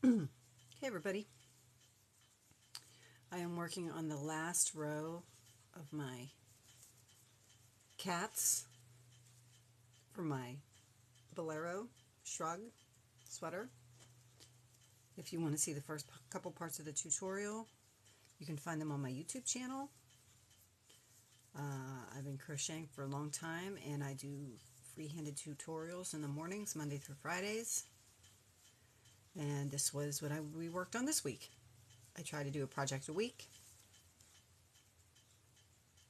Hey everybody, I am working on the last row of my cats for my Bolero Shrug sweater. If you want to see the first couple parts of the tutorial, you can find them on my YouTube channel. I've been crocheting for a long time and I do free-handed tutorials in the mornings, Monday through Fridays. And this was what we worked on this week. I try to do a project a week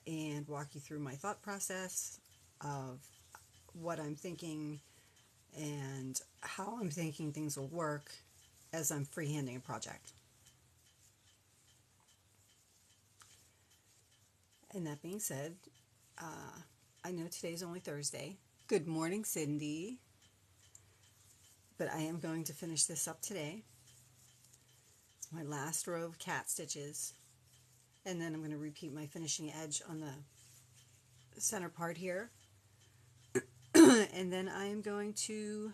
and walk you through my thought process of what I'm thinking and how I'm thinking things will work as I'm freehanding a project. And that being said, I know today's only Thursday. Good morning, Cindy. But I am going to finish this up today. It's my last row of cat stitches. And then I'm going to repeat my finishing edge on the center part here. And then I am going to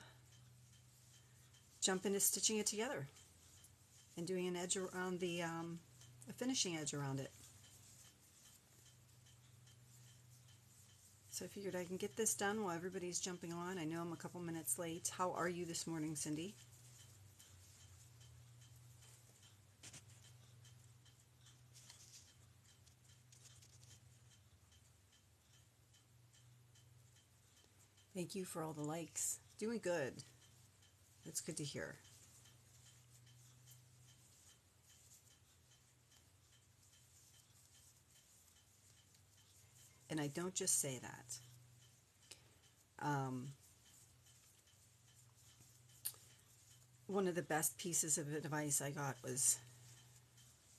jump into stitching it together and doing an edge around a finishing edge around it. So I figured I can get this done while everybody's jumping on. I know I'm a couple minutes late. How are you this morning, Cindy? Thank you for all the likes. Doing good. That's good to hear. And I don't just say that. One of the best pieces of advice I got was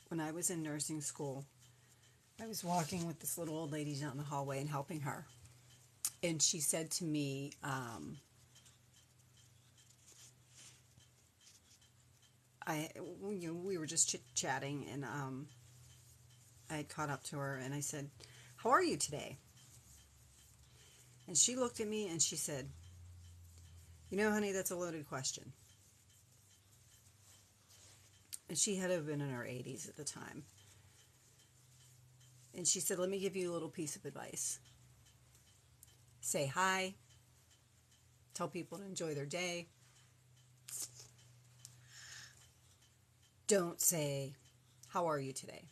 when I was in nursing school. I was walking with this little old lady down the hallway and helping her. And she said to me, we were just chit-chatting, and I had caught up to her, and I said, "How are you today?" And she looked at me and she said, "You know, honey, that's a loaded question." And she had to have been in her 80s at the time. And she said, "Let me give you a little piece of advice. Say hi. Tell people to enjoy their day. Don't say, 'How are you today?'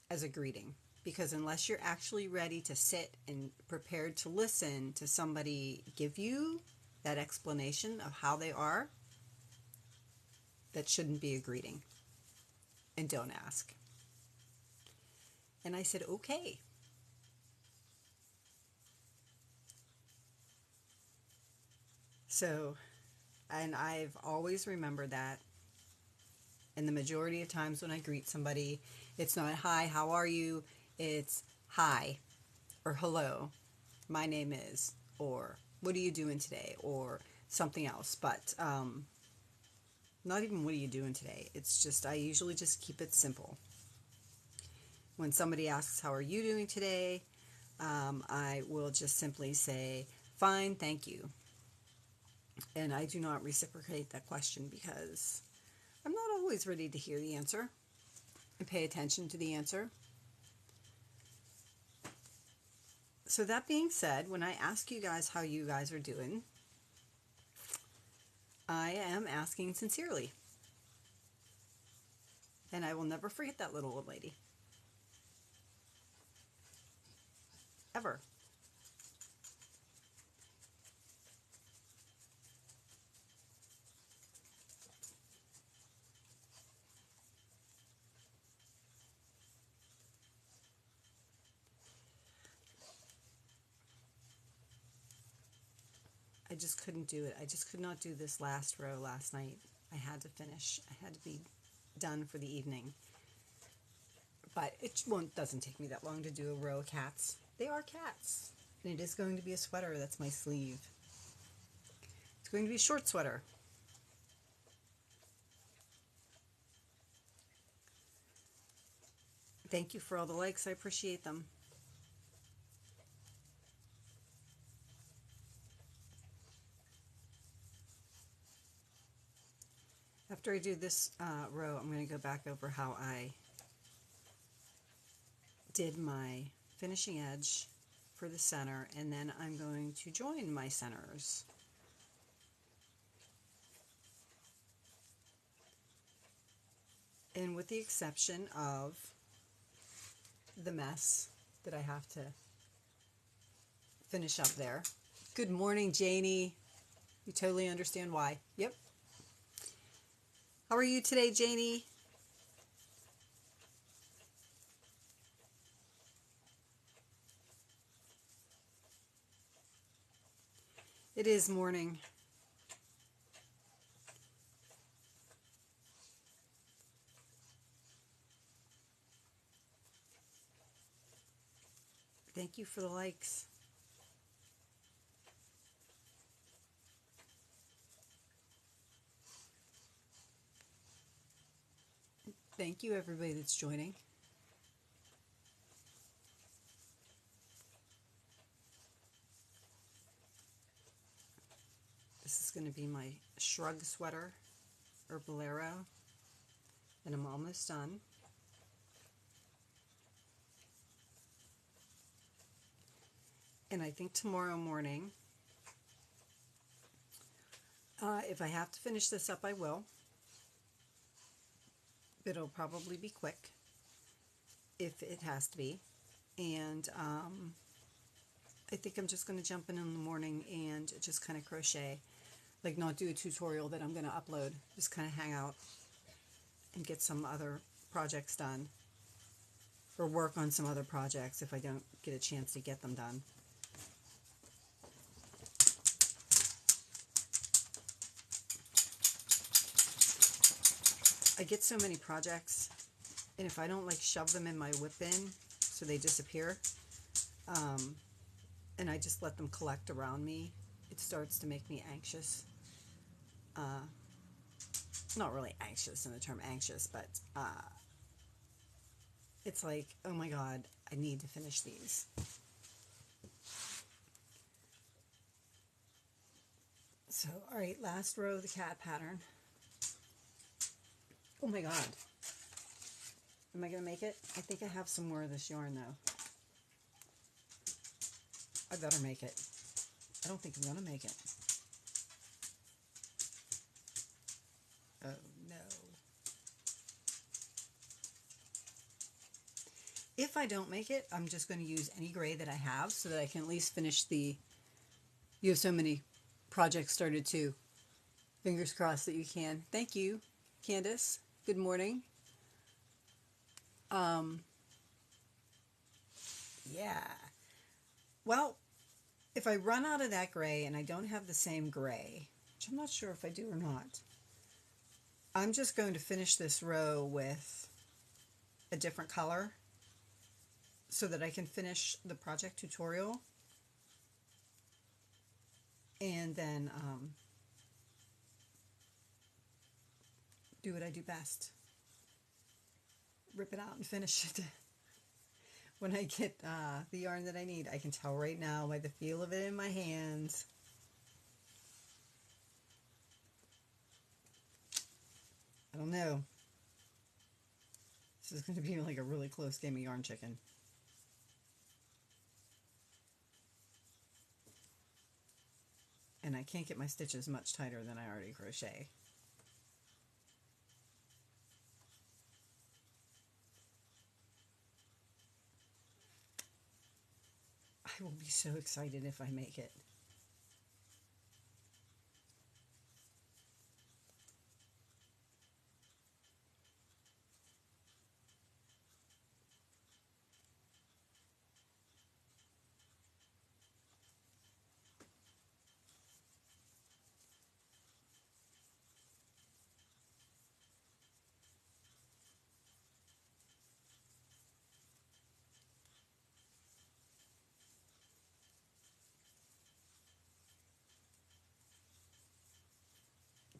as a greeting. Because unless you're actually ready to sit and prepared to listen to somebody give you that explanation of how they are, that shouldn't be a greeting. And don't ask." And I said, "Okay." So, and I've always remembered that. And the majority of times when I greet somebody, it's not "Hi, how are you?" It's "Hi," or "Hello, my name is," or "What are you doing today?" or something else. But not even "What are you doing today?" It's just, I usually just keep it simple. When somebody asks, "How are you doing today?" I will just simply say, "Fine, thank you." And I do not reciprocate that question because I'm not always ready to hear the answer and pay attention to the answer. So that being said, when I ask you guys how you guys are doing, I am asking sincerely. And I will never forget that little old lady. Ever. I just couldn't do it. I just could not do this last row last night. I had to finish. I had to be done for the evening. But it doesn't take me that long to do a row of cats. They are cats. And it is going to be a sweater. That's my sleeve. It's going to be a short sweater. Thank you for all the likes. I appreciate them. After I do this row, I'm going to go back over how I did my finishing edge for the center, and then I'm going to join my centers. And with the exception of the mess that I have to finish up there. Good morning, Janie. You totally understand why. Yep. How are you today, Janie? It is morning. Thank you for the likes. Thank you, everybody that's joining. This is going to be my Shrug sweater or bolero, and I'm almost done. And I think tomorrow morning, if I have to finish this up, I will. It'll probably be quick if it has to be. And I think I'm just going to jump in the morning and just kind of crochet. Like, not do a tutorial that I'm going to upload. Just kind of hang out and get some other projects done. Or work on some other projects if I don't get a chance to get them done. I get so many projects, and if I don't like shove them in my whip bin so they disappear, and I just let them collect around me, it starts to make me anxious. Not really anxious in the term anxious, but it's like, oh my god, I need to finish these. So, alright, last row of the cat pattern. Oh my god. Am I going to make it? I think I have some more of this yarn, though. I better make it. I don't think I'm going to make it. Oh, no. If I don't make it, I'm just going to use any gray that I have so that I can at least finish the... You have so many projects started, too. Fingers crossed that you can. Thank you, Candace. Good morning. Yeah. Well, if I run out of that gray and I don't have the same gray, which I'm not sure if I do or not, I'm just going to finish this row with a different color so that I can finish the project tutorial, and then do what I do best. Rip it out and finish it. When I get the yarn that I need, I can tell right now by the feel of it in my hands. I don't know. This is going to be like a really close game of yarn chicken. And I can't get my stitches much tighter than I already crochet. I will be so excited if I make it.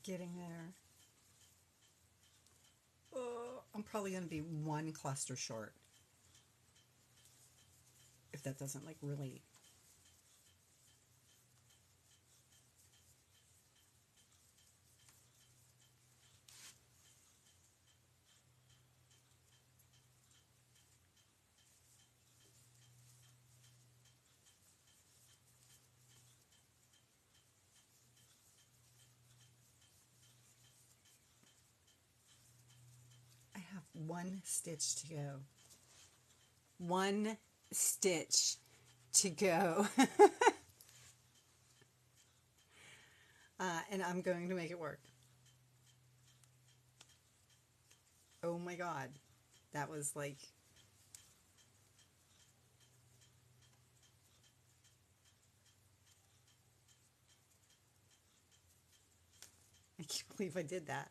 Getting there. Oh, I'm probably going to be one cluster short. If that doesn't like really... One stitch to go. One stitch to go. And I'm going to make it work. Oh my God. That was like... I can't believe I did that.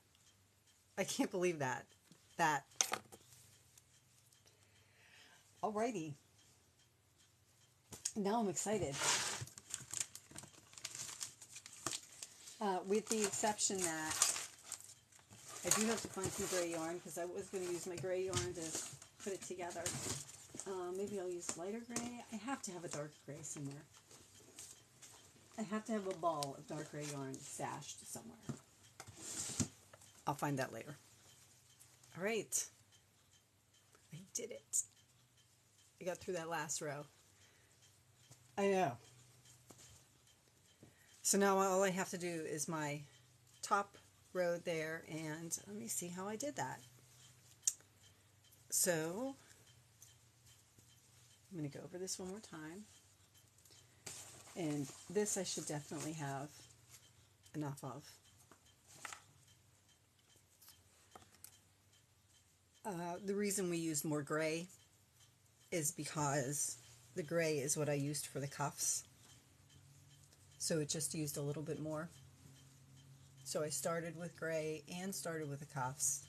I can't believe that. Alrighty. Now I'm excited. With the exception that I do have to find some gray yarn because I was going to use my gray yarn to put it together. Maybe I'll use lighter gray. I have to have a dark gray somewhere. I have to have a ball of dark gray yarn stashed somewhere. I'll find that later. All right. I did it. I got through that last row. I know. So now all I have to do is my top row there, and let me see how I did that. So I'm going to go over this one more time. And this I should definitely have enough of. The reason we used more gray is because the gray is what I used for the cuffs. So it just used a little bit more. So I started with gray and started with the cuffs,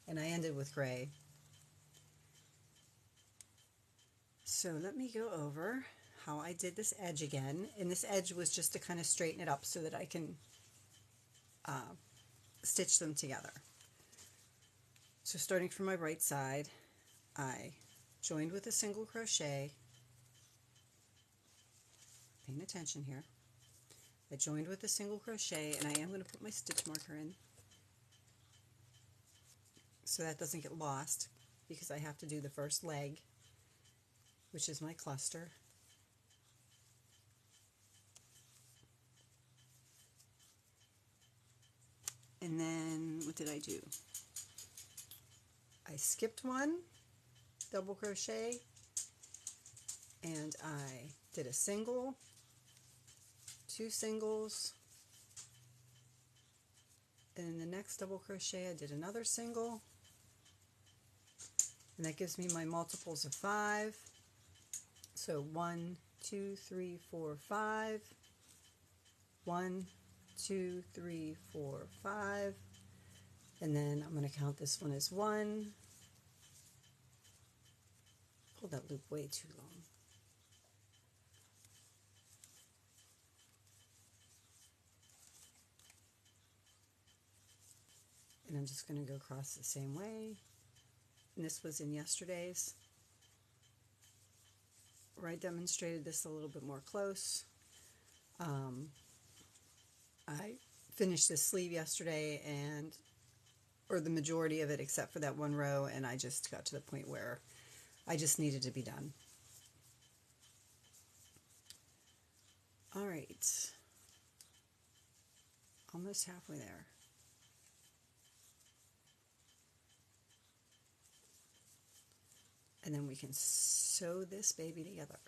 and I ended with gray. So let me go over how I did this edge again. And this edge was just to kind of straighten it up so that I can stitch them together. So starting from my right side, I joined with a single crochet. Paying attention here. I joined with a single crochet, and I am going to put my stitch marker in so that doesn't get lost, because I have to do the first leg, which is my cluster. And then what did I do? I skipped one double crochet, and I did a single, two singles, and in the next double crochet I did another single, and that gives me my multiples of 5. So 1, 2, 3, 4, 5, 1, 2, 3, 4, 5, and then I'm going to count this one as 1. Pulled that loop way too long. And I'm just going to go across the same way. And this was in yesterday's, where I demonstrated this a little bit more close. I finished this sleeve yesterday, or the majority of it except for that one row, and I just got to the point where I just needed to be done. All right, almost halfway there. And then we can sew this baby together.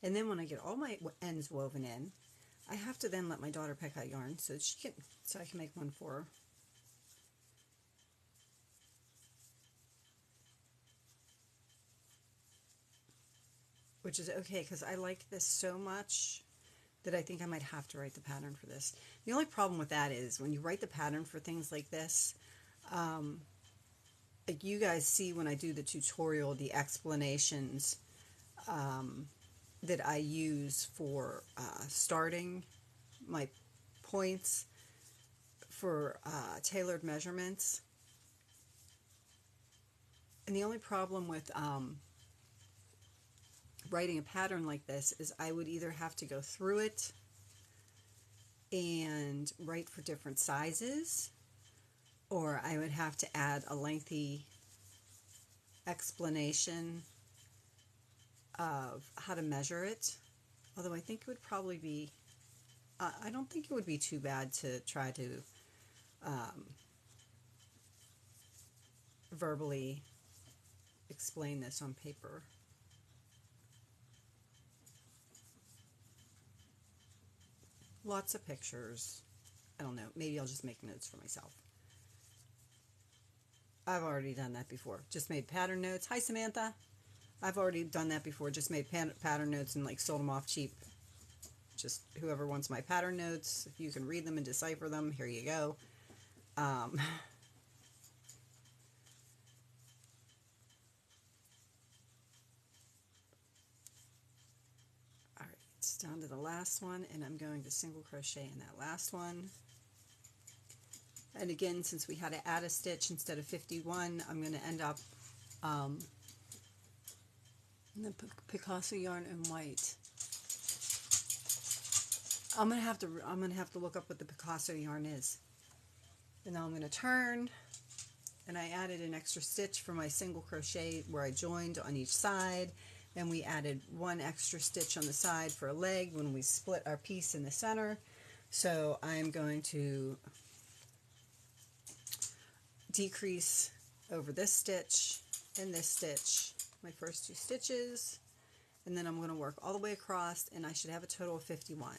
And then when I get all my ends woven in, I have to then let my daughter pick out yarn so I can make one for her. Which is okay, because I like this so much that I think I might have to write the pattern for this. The only problem with that is when you write the pattern for things like this, like you guys see when I do the tutorial, the explanations that I use for starting my points for tailored measurements. And the only problem with writing a pattern like this is I would either have to go through it and write for different sizes, or I would have to add a lengthy explanation of how to measure it. Although I think it would probably be I don't think it would be too bad to try to verbally explain this on paper. Lots of pictures. I don't know, maybe I'll just make notes for myself. I've already done that before. Just made pattern notes. Hi, Samantha. I've already done that before. Just made pattern notes and like sold them off cheap. Just whoever wants my pattern notes, if you can read them and decipher them, here you go. All right, it's down to the last one, and I'm going to single crochet in that last one. And again, since we had to add a stitch instead of 51, I'm going to end up in the Picasso yarn in white. I'm gonna have to look up what the Picasso yarn is. And now I'm gonna turn, and I added an extra stitch for my single crochet where I joined on each side, and we added one extra stitch on the side for a leg when we split our piece in the center. So I'm going to decrease over this stitch and this stitch, my first two stitches, and then I'm going to work all the way across, and I should have a total of 51.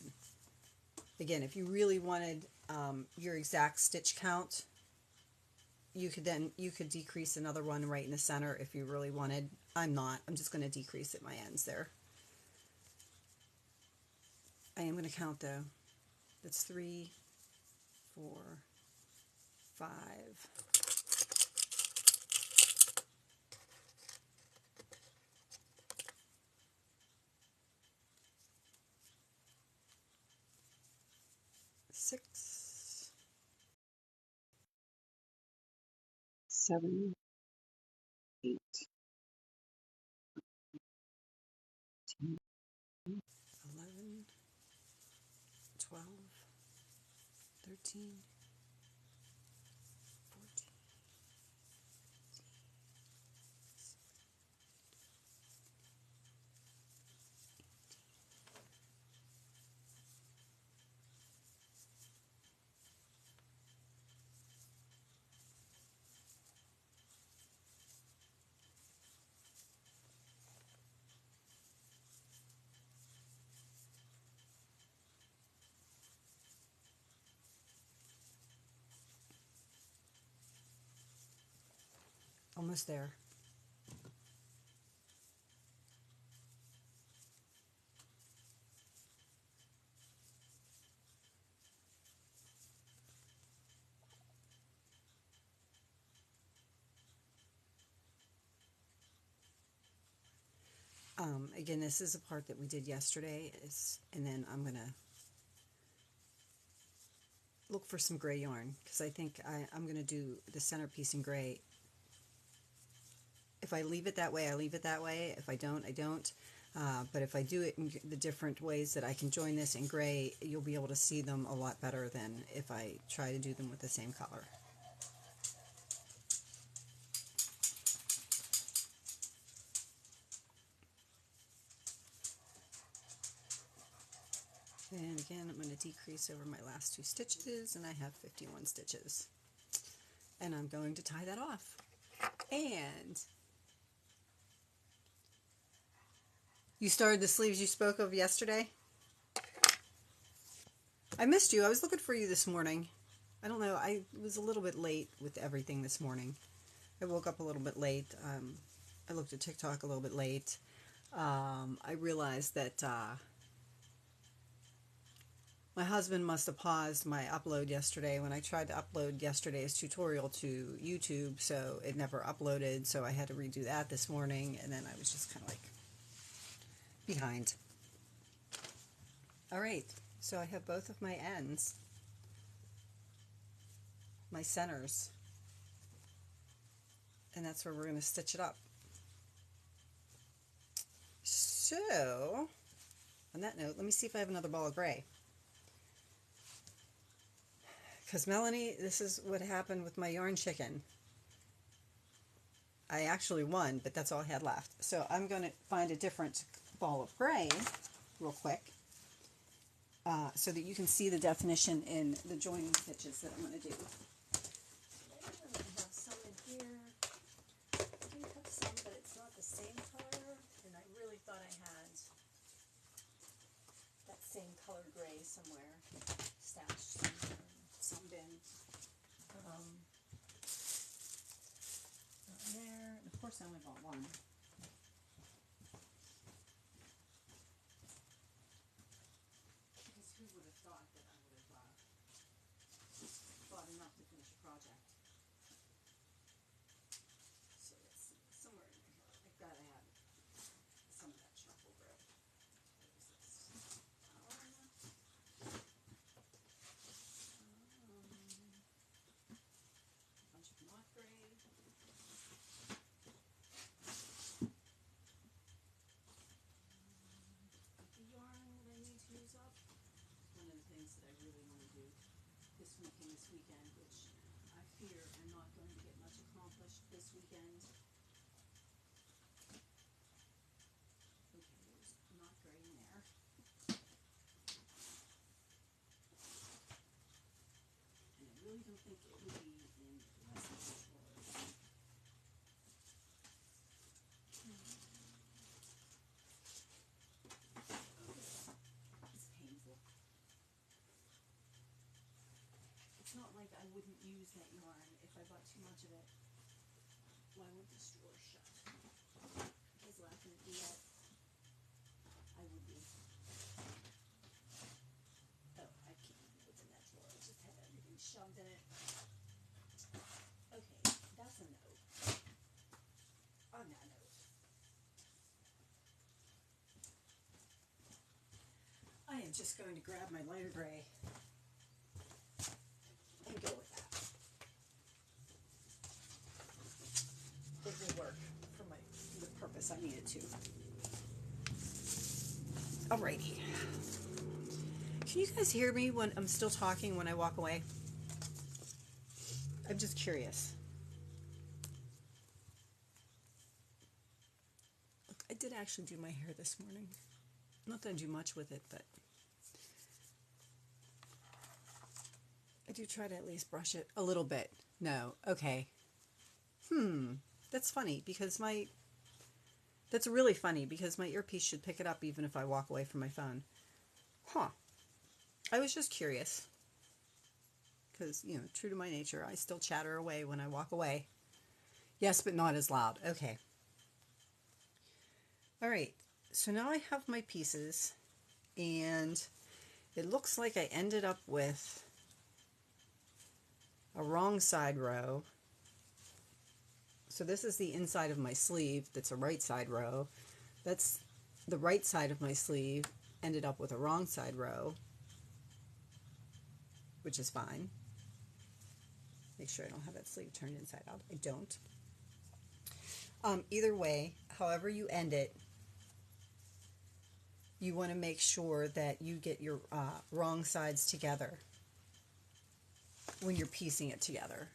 Again, if you really wanted your exact stitch count, you could decrease another one right in the center if you really wanted. I'm not. I'm just going to decrease at my ends there. I am going to count though. That's 3, 4, 5. 6, 7, 8, 10, 11, 12, 13, 14. Almost there. Again, this is a part that we did yesterday, and then I'm going to look for some gray yarn, because I think I'm going to do the centerpiece in gray. If I leave it that way, I leave it that way. If I don't, I don't. But if I do it in the different ways that I can join this in gray, you'll be able to see them a lot better than if I try to do them with the same color. And again, I'm going to decrease over my last two stitches, and I have 51 stitches. And I'm going to tie that off. And you started the sleeves you spoke of yesterday? I missed you. I was looking for you this morning. I don't know. I was a little bit late with everything this morning. I woke up a little bit late. I looked at TikTok a little bit late. I realized that my husband must have paused my upload yesterday when I tried to upload yesterday's tutorial to YouTube, so it never uploaded, so I had to redo that this morning, and then I was just kind of like behind. All right, so I have both of my ends, my centers, and that's where we're going to stitch it up. So, on that note, let me see if I have another ball of gray. Because Melanie, this is what happened with my yarn chicken. I actually won, but that's all I had left. So I'm going to find a different ball of gray real quick. so that you can see the definition in the joining stitches that I'm going to do. I have some in here. I do have some, but it's not the same color, and I really thought I had that same color gray somewhere stashed somewhere in some bin. Not there, and of course I only bought one. Because who would have thought that I would have bought enough to finish a project? So let's see, somewhere in here, I've got to have some of that charcoal gray. What is this? A bunch of knot gray. The yarn that I need to use up. One of the things that I really want to do this weekend, which I fear I'm not going to get much accomplished this weekend. Okay, there's knot gray in there. And I really don't think it would be in the rest of the drawers. It's painful. It's not like I wouldn't use that yarn if I bought too much of it. Why won't this drawer shut? He's laughing at me yet. I would be. Oh, I can't even open that drawer. I just had everything shoved in it. Okay, that's a note. On that note. I am just going to grab my lighter gray and go with that. It will work for the purpose I need it to. Alrighty. Can you guys hear me when I'm still talking when I walk away? I'm just curious. Look, I did actually do my hair this morning. Not that I do much with it, but I do try to at least brush it a little bit. No, okay. That's funny because that's really funny because my earpiece should pick it up even if I walk away from my phone. Huh. I was just curious because, you know, true to my nature, I still chatter away when I walk away. Yes, but not as loud. Okay. All right. So now I have my pieces and it looks like I ended up with a wrong side row. So this is the inside of my sleeve. That's a right side row. That's the right side of my sleeve. Ended up with a wrong side row, which is fine. Make sure I don't have that sleeve turned inside out. I don't. Either way, however you end it, you want to make sure that you get your wrong sides together when you're piecing it together.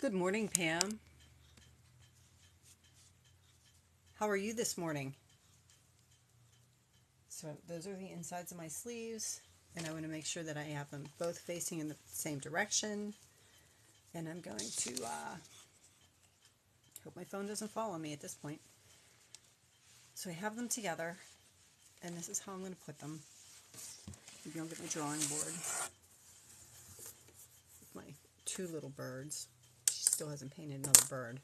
Good morning, Pam. How are you this morning? So those are the insides of my sleeves, and I want to make sure that I have them both facing in the same direction. And I'm going to hope my phone doesn't fall on me at this point. So I have them together, and this is how I'm going to put them. Maybe I'll get my drawing board with my two little birds. She still hasn't painted another bird.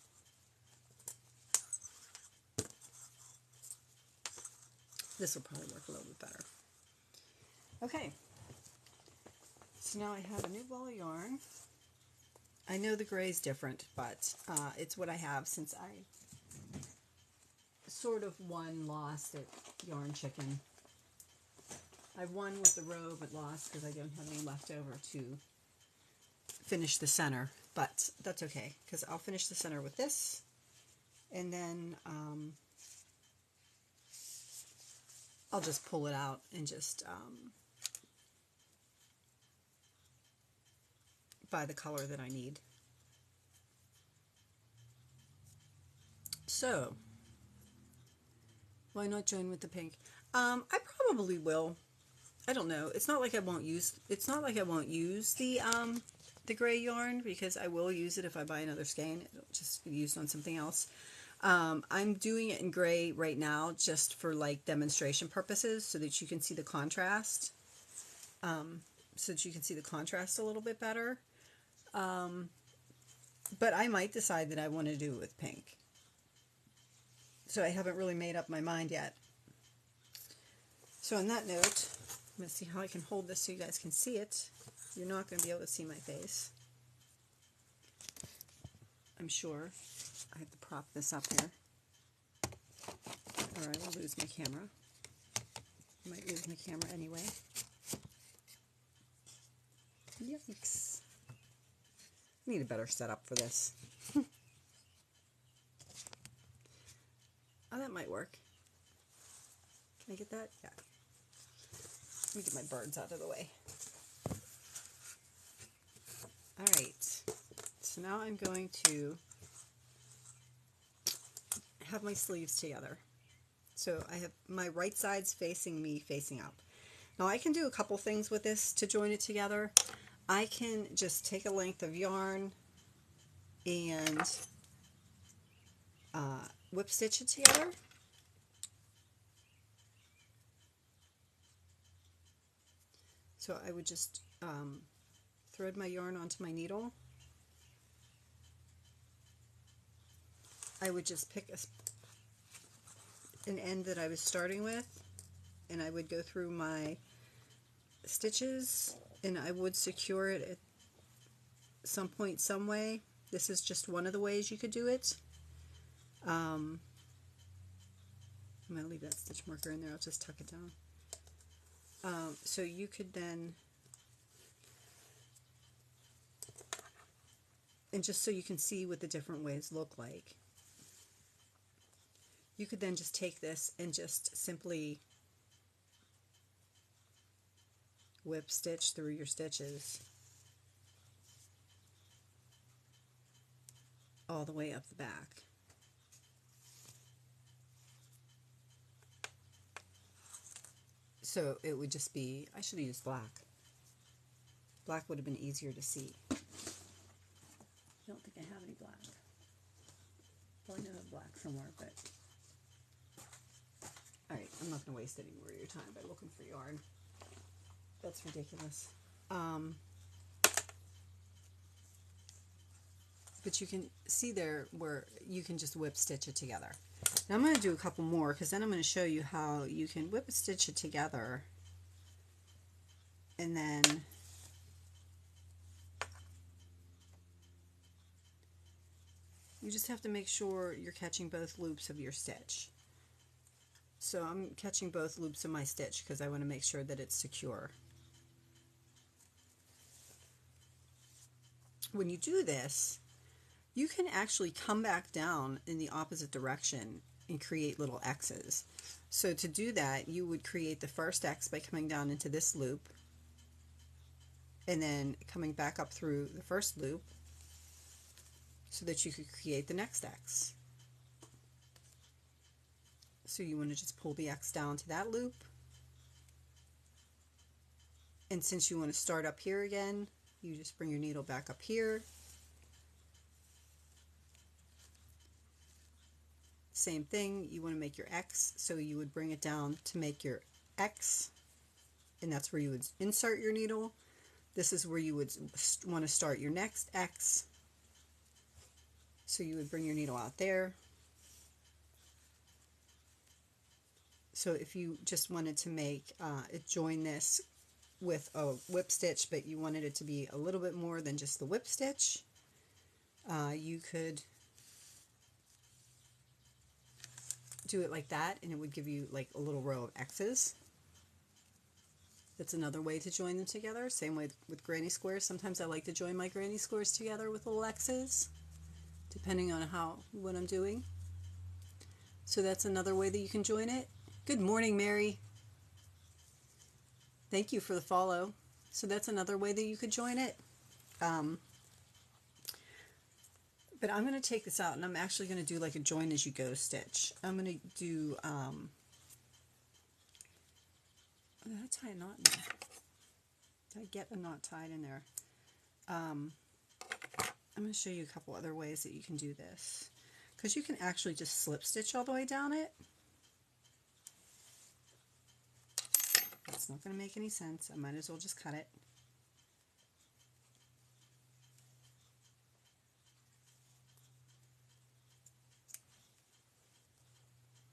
This will probably work a little bit better. Okay, so now I have a new ball of yarn. I know the gray is different, but it's what I have since I sort of won, lost at Yarn Chicken. I won with the row, but lost because I don't have any left over to finish the center. But that's okay, because I'll finish the center with this, and then I'll just pull it out and just buy the color that I need. So, why not join with the pink? I probably will. I don't know. It's not like I won't use the gray yarn, because I will use it if I buy another skein. It'll just be used on something else. I'm doing it in gray right now just for like demonstration purposes, so that you can see the contrast. So that you can see the contrast a little bit better. But I might decide that I want to do it with pink. So I haven't really made up my mind yet. So on that note, I'm going to see how I can hold this so you guys can see it. You're not going to be able to see my face, I'm sure. I have to prop this up here, or I will lose my camera. I might lose my camera anyway. Yikes. I need a better setup for this. Oh, that might work. Can I get that? Yeah. Let me get my birds out of the way. Alright. So now I'm going to have my sleeves together. So I have my right side's facing me, facing up. Now I can do a couple things with this to join it together. I can just take a length of yarn and whip stitch it together. So I would just thread my yarn onto my needle. I would just pick an end that I was starting with, and I would go through my stitches, and I would secure it at some point, some way. This is just one of the ways you could do it. I'm going to leave that stitch marker in there. I'll just tuck it down. So you could then, and just so you can see what the different ways look like, you could then just take this and just simply whip stitch through your stitches all the way up the back. So it would just be, I should have used black. Black would have been easier to see. I don't think I have any black. Probably know I have black somewhere, but... Alright, I'm not going to waste any more of your time by looking for yarn. That's ridiculous. But you can see there where you can just whip stitch it together. Now I'm going to do a couple more, because then I'm going to show you how you can whip stitch it together, and then you just have to make sure you're catching both loops of your stitch. So I'm catching both loops of my stitch because I want to make sure that it's secure. When you do this, you can actually come back down in the opposite direction and create little X's. So to do that, you would create the first X by coming down into this loop, and then coming back up through the first loop so that you could create the next X. So you want to just pull the X down to that loop, and since you want to start up here again, you just bring your needle back up here. Same thing, you want to make your X, so you would bring it down to make your X, and that's where you would insert your needle. This is where you would want to start your next X, so you would bring your needle out there. So if you just wanted to make join this with a whip stitch, but you wanted it to be a little bit more than just the whip stitch, you could do it like that, and it would give you like a little row of X's. That's another way to join them together. Same way with granny squares. Sometimes I like to join my granny squares together with little X's, depending on what I'm doing. So that's another way that you can join it. Good morning, Mary. Thank you for the follow. So that's another way that you could join it. But I'm going to take this out, and I'm actually going to do like a join as you go stitch. I'm going to do, Did I tie a knot in there? Did I get a knot tied in there? I'm going to show you a couple other ways that you can do this, because you can actually just slip stitch all the way down it. It's not going to make any sense. I might as well just cut it.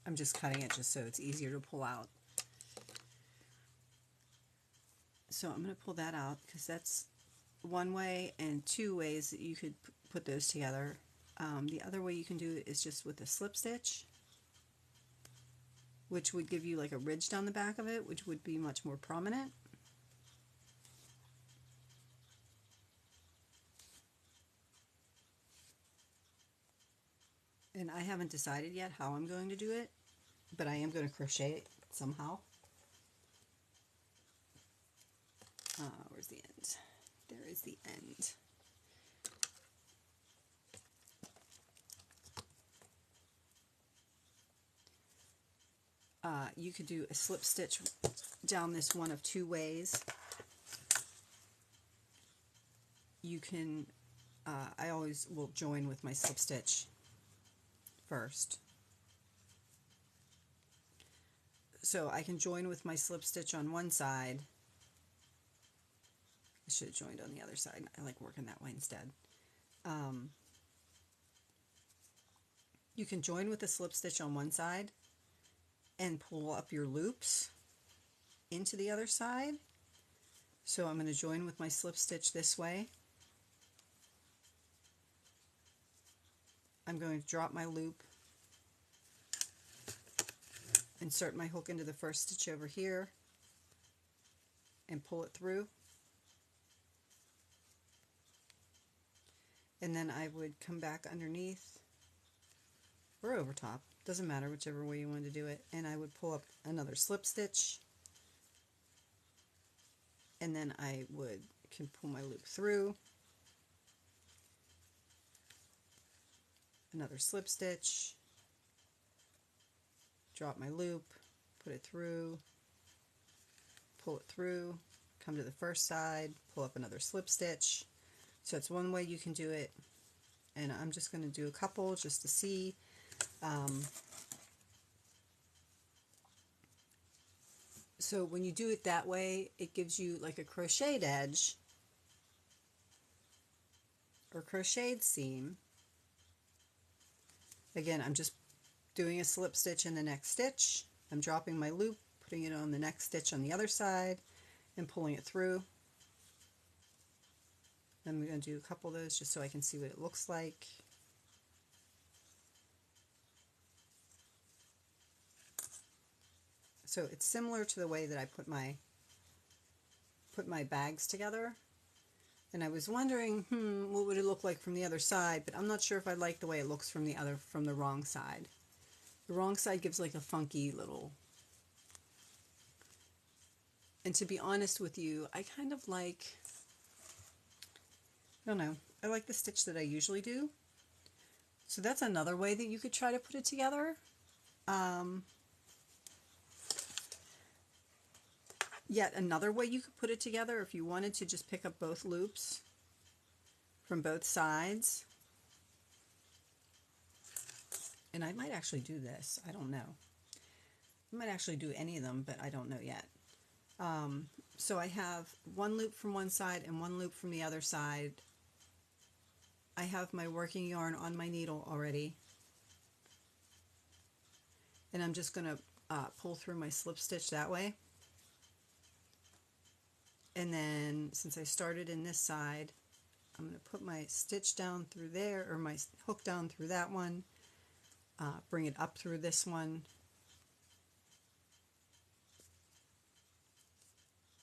I'm just cutting it just so it's easier to pull out. So I'm going to pull that out because that's one way, and two ways that you could put those together. The other way you can do it is just with a slip stitch, which would give you like a ridge down the back of it, which would be much more prominent. And I haven't decided yet how I'm going to do it, but I am going to crochet it somehow. Where's the end? There is the end. You could do a slip stitch down this one of two ways. You can, I always will join with my slip stitch first. So I can join with my slip stitch on one side. I should have joined on the other side. I like working that way instead. You can join with a slip stitch on one side and pull up your loops into the other side. So I'm going to join with my slip stitch this way. I'm going to drop my loop, insert my hook into the first stitch over here, and pull it through. And then I would come back underneath or over top, doesn't matter, whichever way you want to do it, and I would pull up another slip stitch, and then I can pull my loop through, another slip stitch, drop my loop, put it through, pull it through, come to the first side, pull up another slip stitch. So it's one way you can do it, and I'm just going to do a couple just to see. So when you do it that way, it gives you like a crocheted edge or crocheted seam. Again, I'm just doing a slip stitch in the next stitch. I'm dropping my loop, putting it on the next stitch on the other side, and pulling it through. I'm going to do a couple of those just so I can see what it looks like. So it's similar to the way that I put my bags together. And I was wondering, what would it look like from the other side? But I'm not sure if I like the way it looks from the wrong side. The wrong side gives like a funky little. And to be honest with you, I kind of like, I don't know, I like the stitch that I usually do. So that's another way that you could try to put it together. Yet another way you could put it together, if you wanted to just pick up both loops from both sides. And I might actually do this, I don't know. I might actually do any of them, but I don't know yet. So I have one loop from one side and one loop from the other side. I have my working yarn on my needle already. And I'm just going to pull through my slip stitch that way. And then since I started in this side, I'm going to put my stitch down through there, or my hook down through that one, bring it up through this one,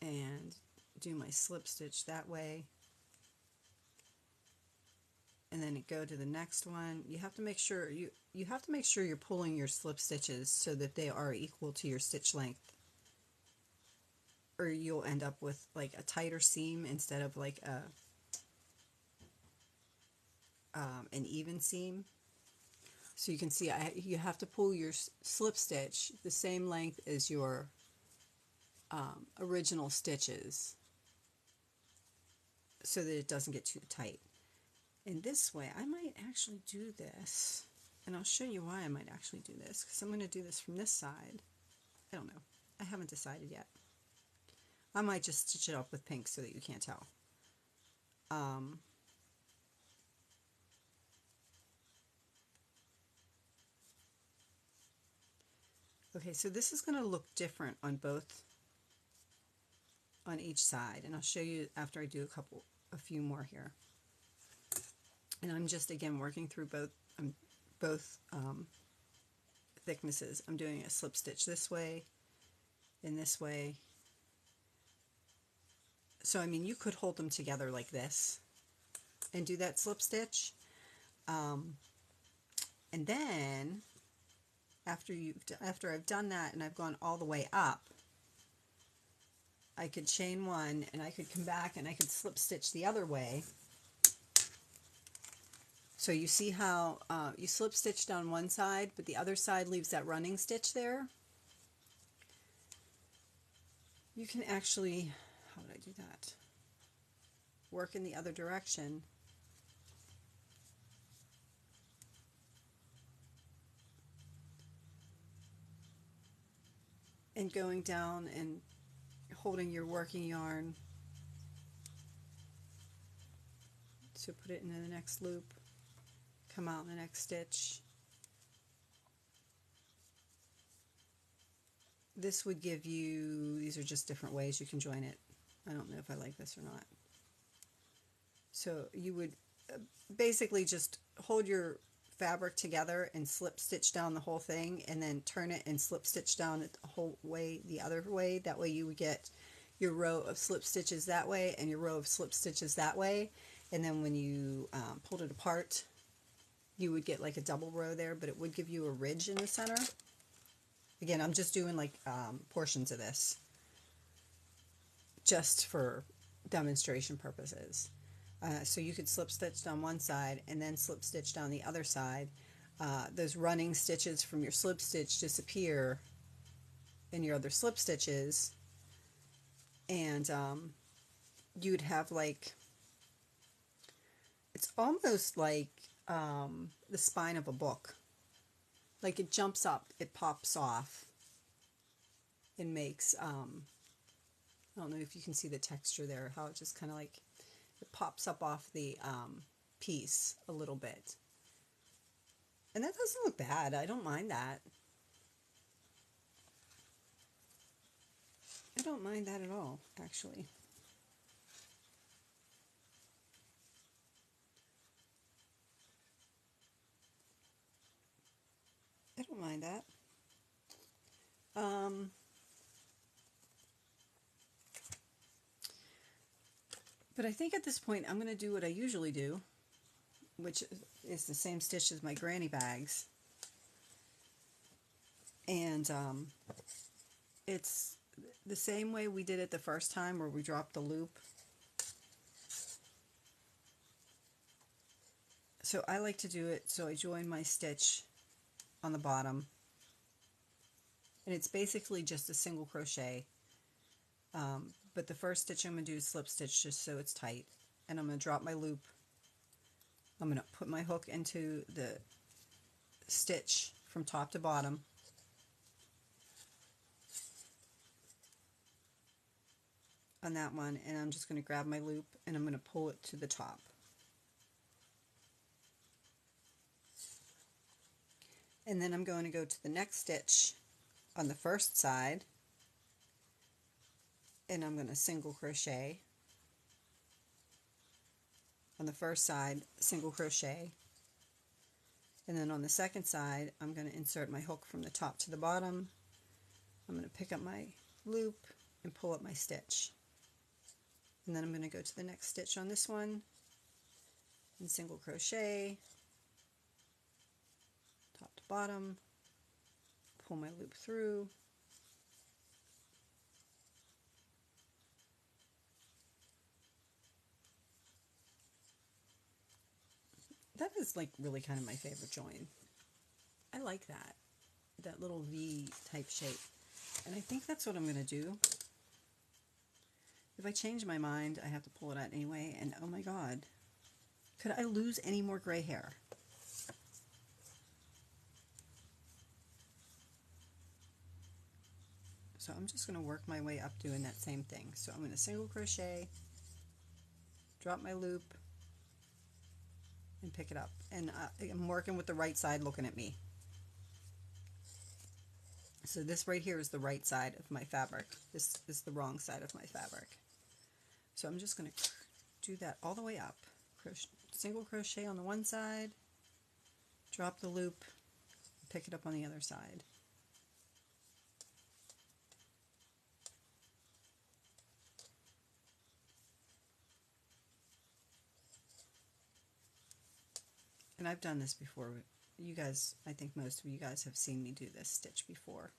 and do my slip stitch that way. And then go to the next one. You have to make sure you have to make sure you're pulling your slip stitches so that they are equal to your stitch length, or you'll end up with like a tighter seam instead of like an even seam. So you can see you have to pull your slip stitch the same length as your original stitches so that it doesn't get too tight. And this way, I might actually do this, and I'll show you why I might actually do this, because I'm going to do this from this side. I don't know. I haven't decided yet. I might just stitch it up with pink so that you can't tell. Okay, so this is going to look different on each side, and I'll show you after I do a few more here. And I'm just again working through both thicknesses. I'm doing a slip stitch this way and this way. So I mean, you could hold them together like this and do that slip stitch, and then after I've done that and I've gone all the way up, I could chain one and I could come back and I could slip stitch the other way. So you see how you slip stitch down one side, but the other side leaves that running stitch there. You can actually, how would I do that? Work in the other direction. And going down and holding your working yarn. So put it into the next loop, come out in the next stitch. This would give you, these are just different ways you can join it. I don't know if I like this or not. So you would basically just hold your fabric together and slip stitch down the whole thing, and then turn it and slip stitch down it the whole way the other way. That way you would get your row of slip stitches that way and your row of slip stitches that way. And then when you pulled it apart, you would get like a double row there, but it would give you a ridge in the center. Again, I'm just doing like portions of this just for demonstration purposes. So you could slip stitch down one side and then slip stitch down the other side. Those running stitches from your slip stitch disappear in your other slip stitches, and you'd have like, it's almost like the spine of a book. Like it jumps up, it pops off, and makes, I don't know if you can see the texture there, how it just kind of like, it pops up off the piece a little bit. And that doesn't look bad. I don't mind that. I don't mind that at all, actually. I don't mind that. But I think at this point I'm going to do what I usually do, which is the same stitch as my granny bags. And it's the same way we did it the first time, where we dropped the loop. So I like to do it so I join my stitch on the bottom, and it's basically just a single crochet, but the first stitch I'm going to do is slip stitch just so it's tight, and I'm going to drop my loop. I'm going to put my hook into the stitch from top to bottom, on that one, and I'm just going to grab my loop and I'm going to pull it to the top. And then I'm going to go to the next stitch on the first side, and I'm going to single crochet on the first side, single crochet, and then on the second side I'm going to insert my hook from the top to the bottom. I'm going to pick up my loop and pull up my stitch, and then I'm going to go to the next stitch on this one and single crochet, top to bottom, pull my loop through, that is like really kind of my favorite join. I like that little V type shape, and I think that's what I'm going to do. If I change my mind, I have to pull it out anyway, and oh my god, could I lose any more gray hair? So I'm just going to work my way up doing that same thing. So I'm going to single crochet, drop my loop, and pick it up. And I'm working with the right side looking at me. So this right here is the right side of my fabric. This is the wrong side of my fabric. So I'm just going to do that all the way up. Single crochet on the one side, drop the loop, pick it up on the other side. And I've done this before. You guys, I think most of you guys have seen me do this stitch before.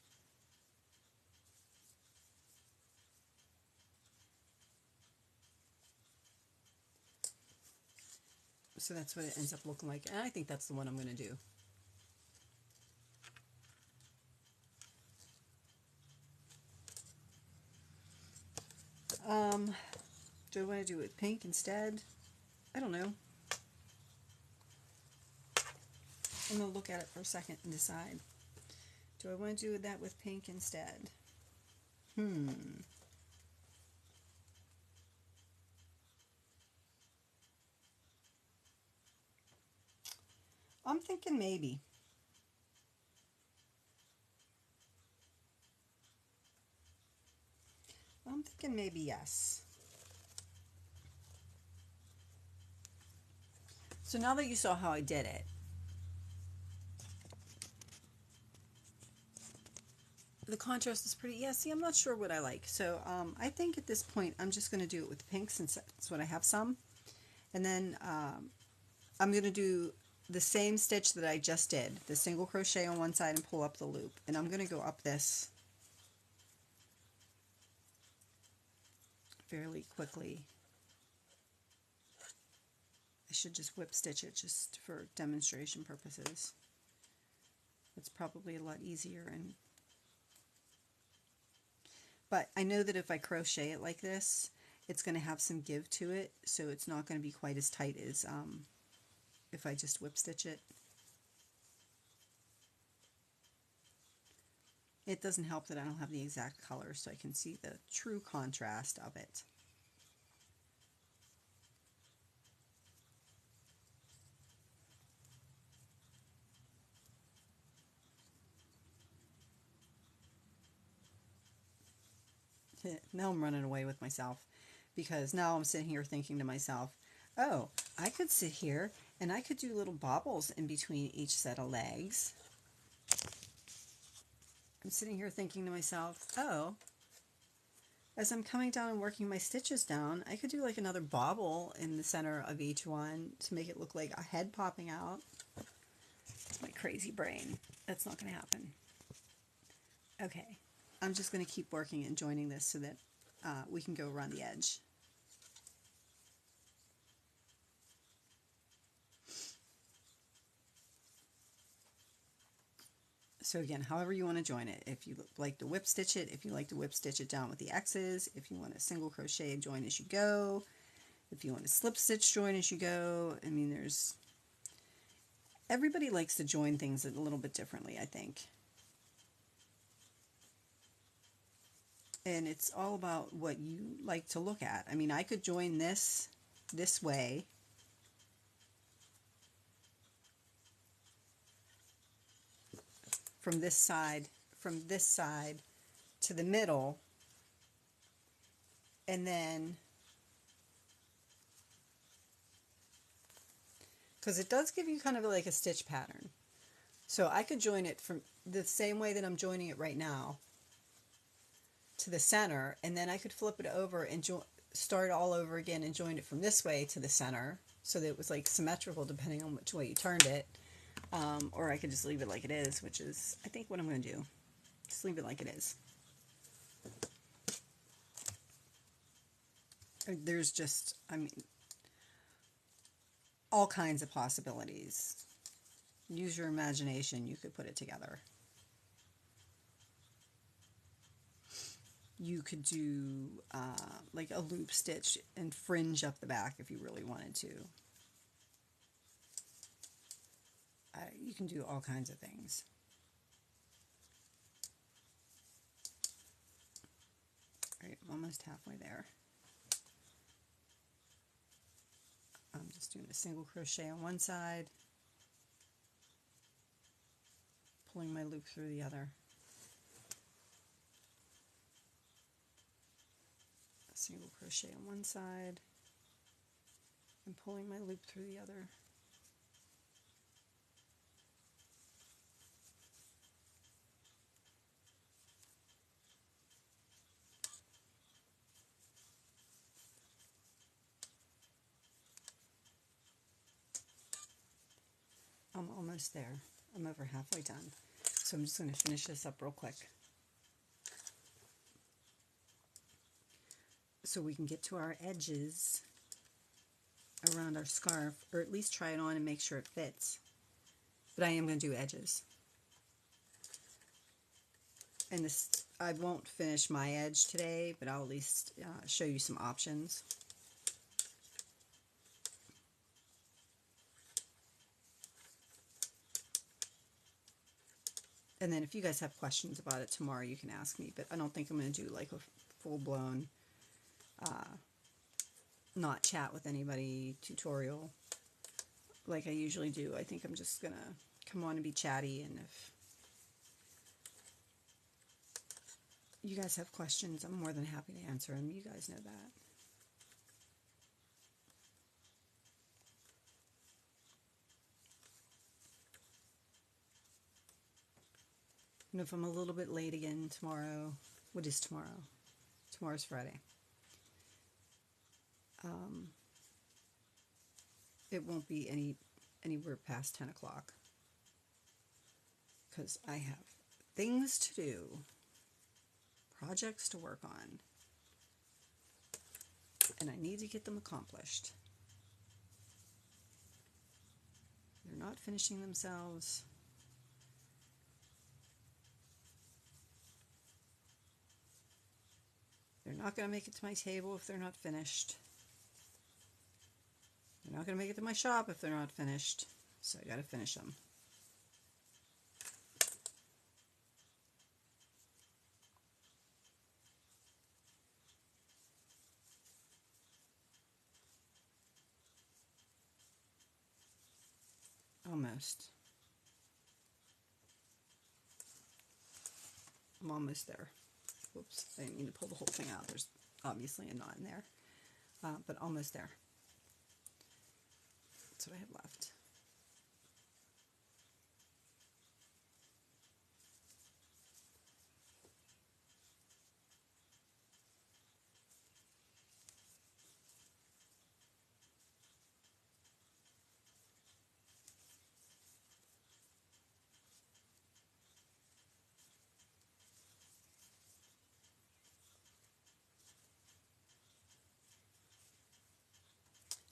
So that's what it ends up looking like. And I think that's the one I'm going to do. Do I want to do it with pink instead? I don't know. I'm going to look at it for a second and decide. Do I want to do that with pink instead? I'm thinking maybe. I'm thinking maybe yes. So now that you saw how I did it, the contrast is pretty, yeah, see, I'm not sure what I like. So I think at this point I'm just going to do it with pink since that's what I have some. And then I'm going to do the same stitch that I just did, the single crochet on one side and pull up the loop. And I'm going to go up this fairly quickly. I should just whip stitch it just for demonstration purposes. It's probably a lot easier, but I know that if I crochet it like this, it's going to have some give to it, so it's not going to be quite as tight as if I just whip stitch it. It doesn't help that I don't have the exact color, so I can see the true contrast of it. Now I'm running away with myself, because now I'm sitting here thinking to myself, oh, I could sit here and I could do little bobbles in between each set of legs. I'm sitting here thinking to myself, oh, as I'm coming down and working my stitches down, I could do like another bobble in the center of each one to make it look like a head popping out. It's my crazy brain. That's not going to happen. Okay, I'm just going to keep working and joining this so that we can go around the edge. So again, however you want to join it. If you like to whip stitch it, if you like to whip stitch it down with the X's, if you want to single crochet and join as you go, if you want to slip stitch join as you go. I mean, everybody likes to join things a little bit differently, I think. And it's all about what you like to look at. I mean, I could join this way. From this side to the middle, and then, because it does give you kind of like a stitch pattern. So I could join it from the same way that I'm joining it right now to the center, and then I could flip it over and start all over again and join it from this way to the center, so that it was like symmetrical depending on which way you turned it. Or I could just leave it like it is, which is, I think, what I'm going to do. Just leave it like it is. There's just, I mean, all kinds of possibilities. Use your imagination, you could put it together. You could do like a loop stitch and fringe up the back if you really wanted to. You can do all kinds of things. All right, I'm almost halfway there. I'm just doing a single crochet on one side, pulling my loop through the other. A single crochet on one side and pulling my loop through the other. I'm almost there. I'm over halfway done. So I'm just going to finish this up real quick, so we can get to our edges around our scarf, or at least try it on and make sure it fits. But I am going to do edges. And this, I won't finish my edge today, but I'll at least show you some options. And then if you guys have questions about it tomorrow, you can ask me. But I don't think I'm going to do like a full-blown not chat with anybody tutorial like I usually do. I think I'm just going to come on and be chatty, and if you guys have questions, I'm more than happy to answer them. You guys know that. And if I'm a little bit late again tomorrow, what is tomorrow? Tomorrow's Friday. It won't be anywhere past 10 o'clock because I have things to do, projects to work on, and I need to get them accomplished. They're not finishing themselves. They're not going to make it to my table if they're not finished. They're not going to make it to my shop if they're not finished. So I got to finish them. Almost. I'm almost there. Whoops, I didn't mean to pull the whole thing out. There's obviously a knot in there. But almost there. That's what I have left.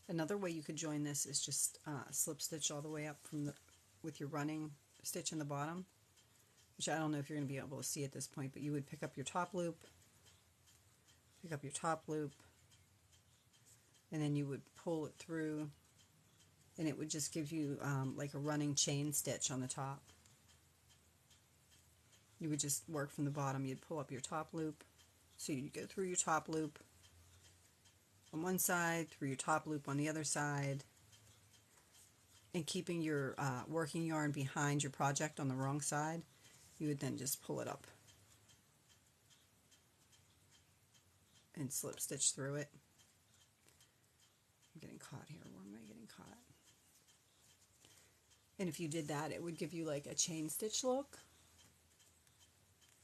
Another way you could join this is just slip stitch all the way up from with your running stitch in the bottom, which I don't know if you're going to be able to see at this point, but you would pick up your top loop, and then you would pull it through, and it would just give you like a running chain stitch on the top. You would just work from the bottom. You'd pull up your top loop, so you'd go through your top loop on one side, through your top loop on the other side, and keeping your working yarn behind your project on the wrong side, you would then just pull it up and slip stitch through it. I'm getting caught here. Where am I getting caught? And if you did that, it would give you like a chain stitch look.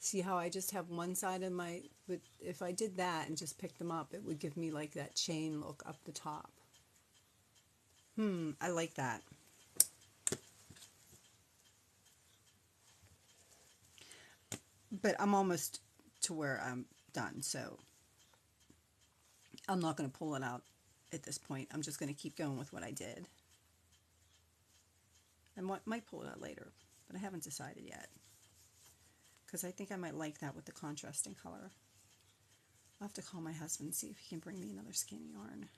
See how I just have one side of my, but if I did that and just picked them up, it would give me like that chain look up the top. I like that. But I'm almost to where I'm done, so I'm not going to pull it out at this point. I'm just going to keep going with what I did. I might pull it out later, but I haven't decided yet, because I think I might like that with the contrasting color. I'll have to call my husband and see if he can bring me another skein yarn.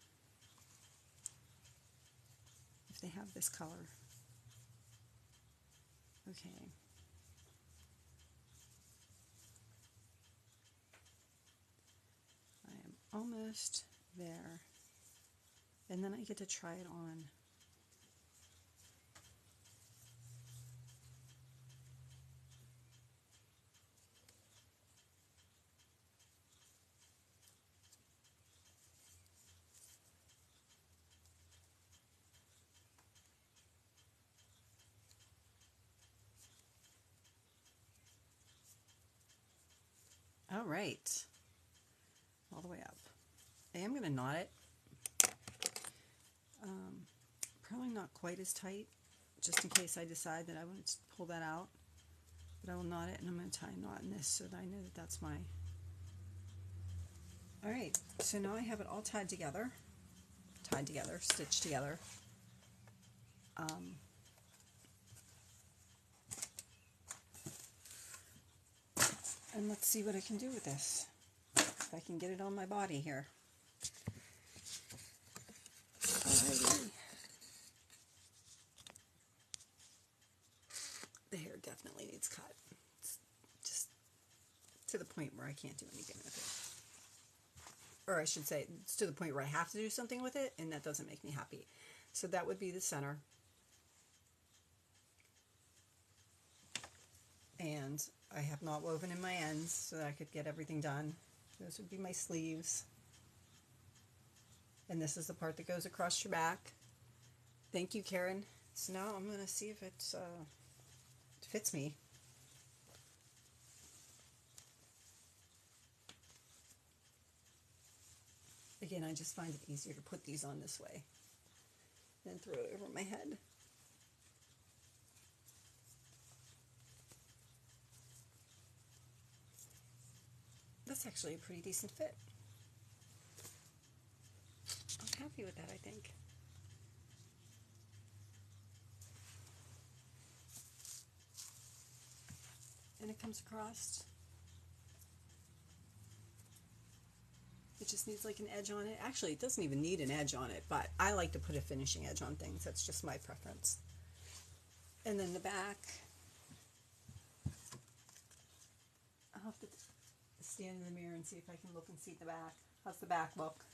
If they have this color. Okay. I am almost there. And then I get to try it on. All right, all the way up. I am going to knot it. Probably not quite as tight, just in case I decide that I want to pull that out. But I will knot it, and I'm going to tie a knot in this so that I know that that's my... All right, so now I have it all tied together, stitched together. And let's see what I can do with this. If I can get it on my body here. Alrighty. The hair definitely needs cut. It's just to the point where I can't do anything with it. Or I should say, it's to the point where I have to do something with it, and that doesn't make me happy. So that would be the center. And I have not woven in my ends so that I could get everything done. Those would be my sleeves. And this is the part that goes across your back. Thank you, Karen. So now I'm going to see if it fits me. Again, I just find it easier to put these on this way than throw it over my head. That's actually a pretty decent fit. I'm happy with that, I think. And it comes across. It just needs like an edge on it. Actually, it doesn't even need an edge on it, but I like to put a finishing edge on things. That's just my preference. And then the back. I'll have to stand in the mirror and see if I can look and see the back. How's the back look?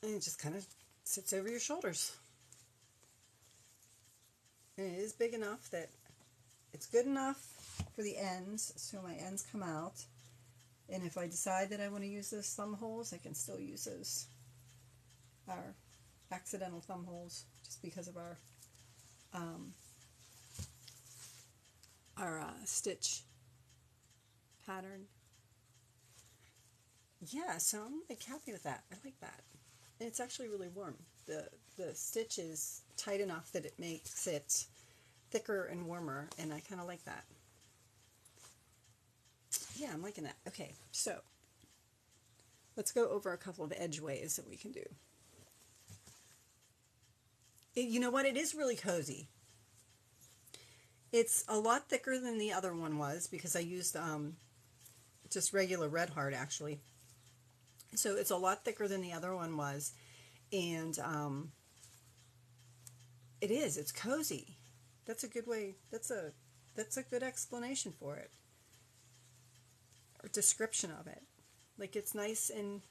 And it just kind of sits over your shoulders. And it is big enough that it's good enough for the ends, so my ends come out. And if I decide that I want to use those thumb holes, I can still use those, our accidental thumb holes, just because of our stitch pattern. Yeah, so I'm like happy with that. I like that. And it's actually really warm. The stitch is tight enough that it makes it thicker and warmer, and I kind of like that. Yeah, I'm liking that. Okay, so let's go over a couple of edge ways that we can do. You know what? It is really cozy. It's a lot thicker than the other one was because I used just regular red heart actually. So it's a lot thicker than the other one was, and it's cozy. That's a good way. That's a good explanation for it, or description of it. Like it's nice and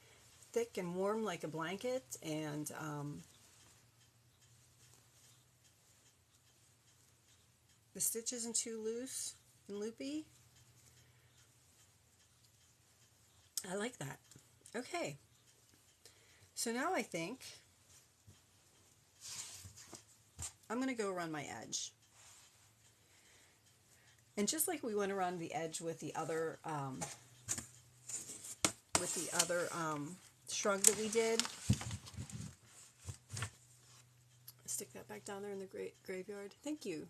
thick and warm like a blanket, and the stitch isn't too loose and loopy. I like that. Okay, so now I think I'm going to go around my edge. And just like we went around the edge with the other shrug that we did, stick that back down there in the graveyard. Thank you.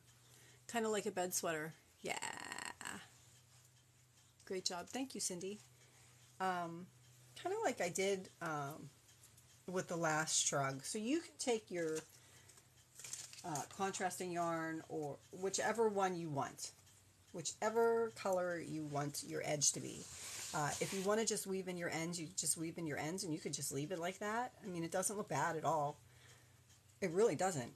Kind of like a bed sweater. Yeah. Great job. Thank you, Cindy. Kind of like I did with the last shrug. So you can take your contrasting yarn or whichever one you want. whichever color you want your edge to be. If you want to just weave in your ends, you just weave in your ends, and you could just leave it like that. I mean, it doesn't look bad at all. It really doesn't.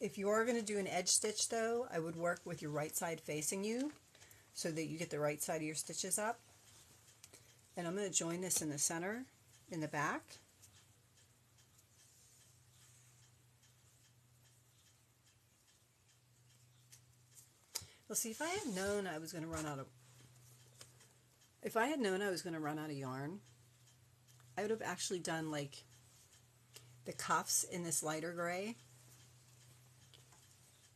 If you are going to do an edge stitch, though, I would work with your right side facing you so that you get the right side of your stitches up. And I'm going to join this in the center, in the back. Well, see, if I had known I was going to run out of yarn, I would have actually done like the cuffs in this lighter gray.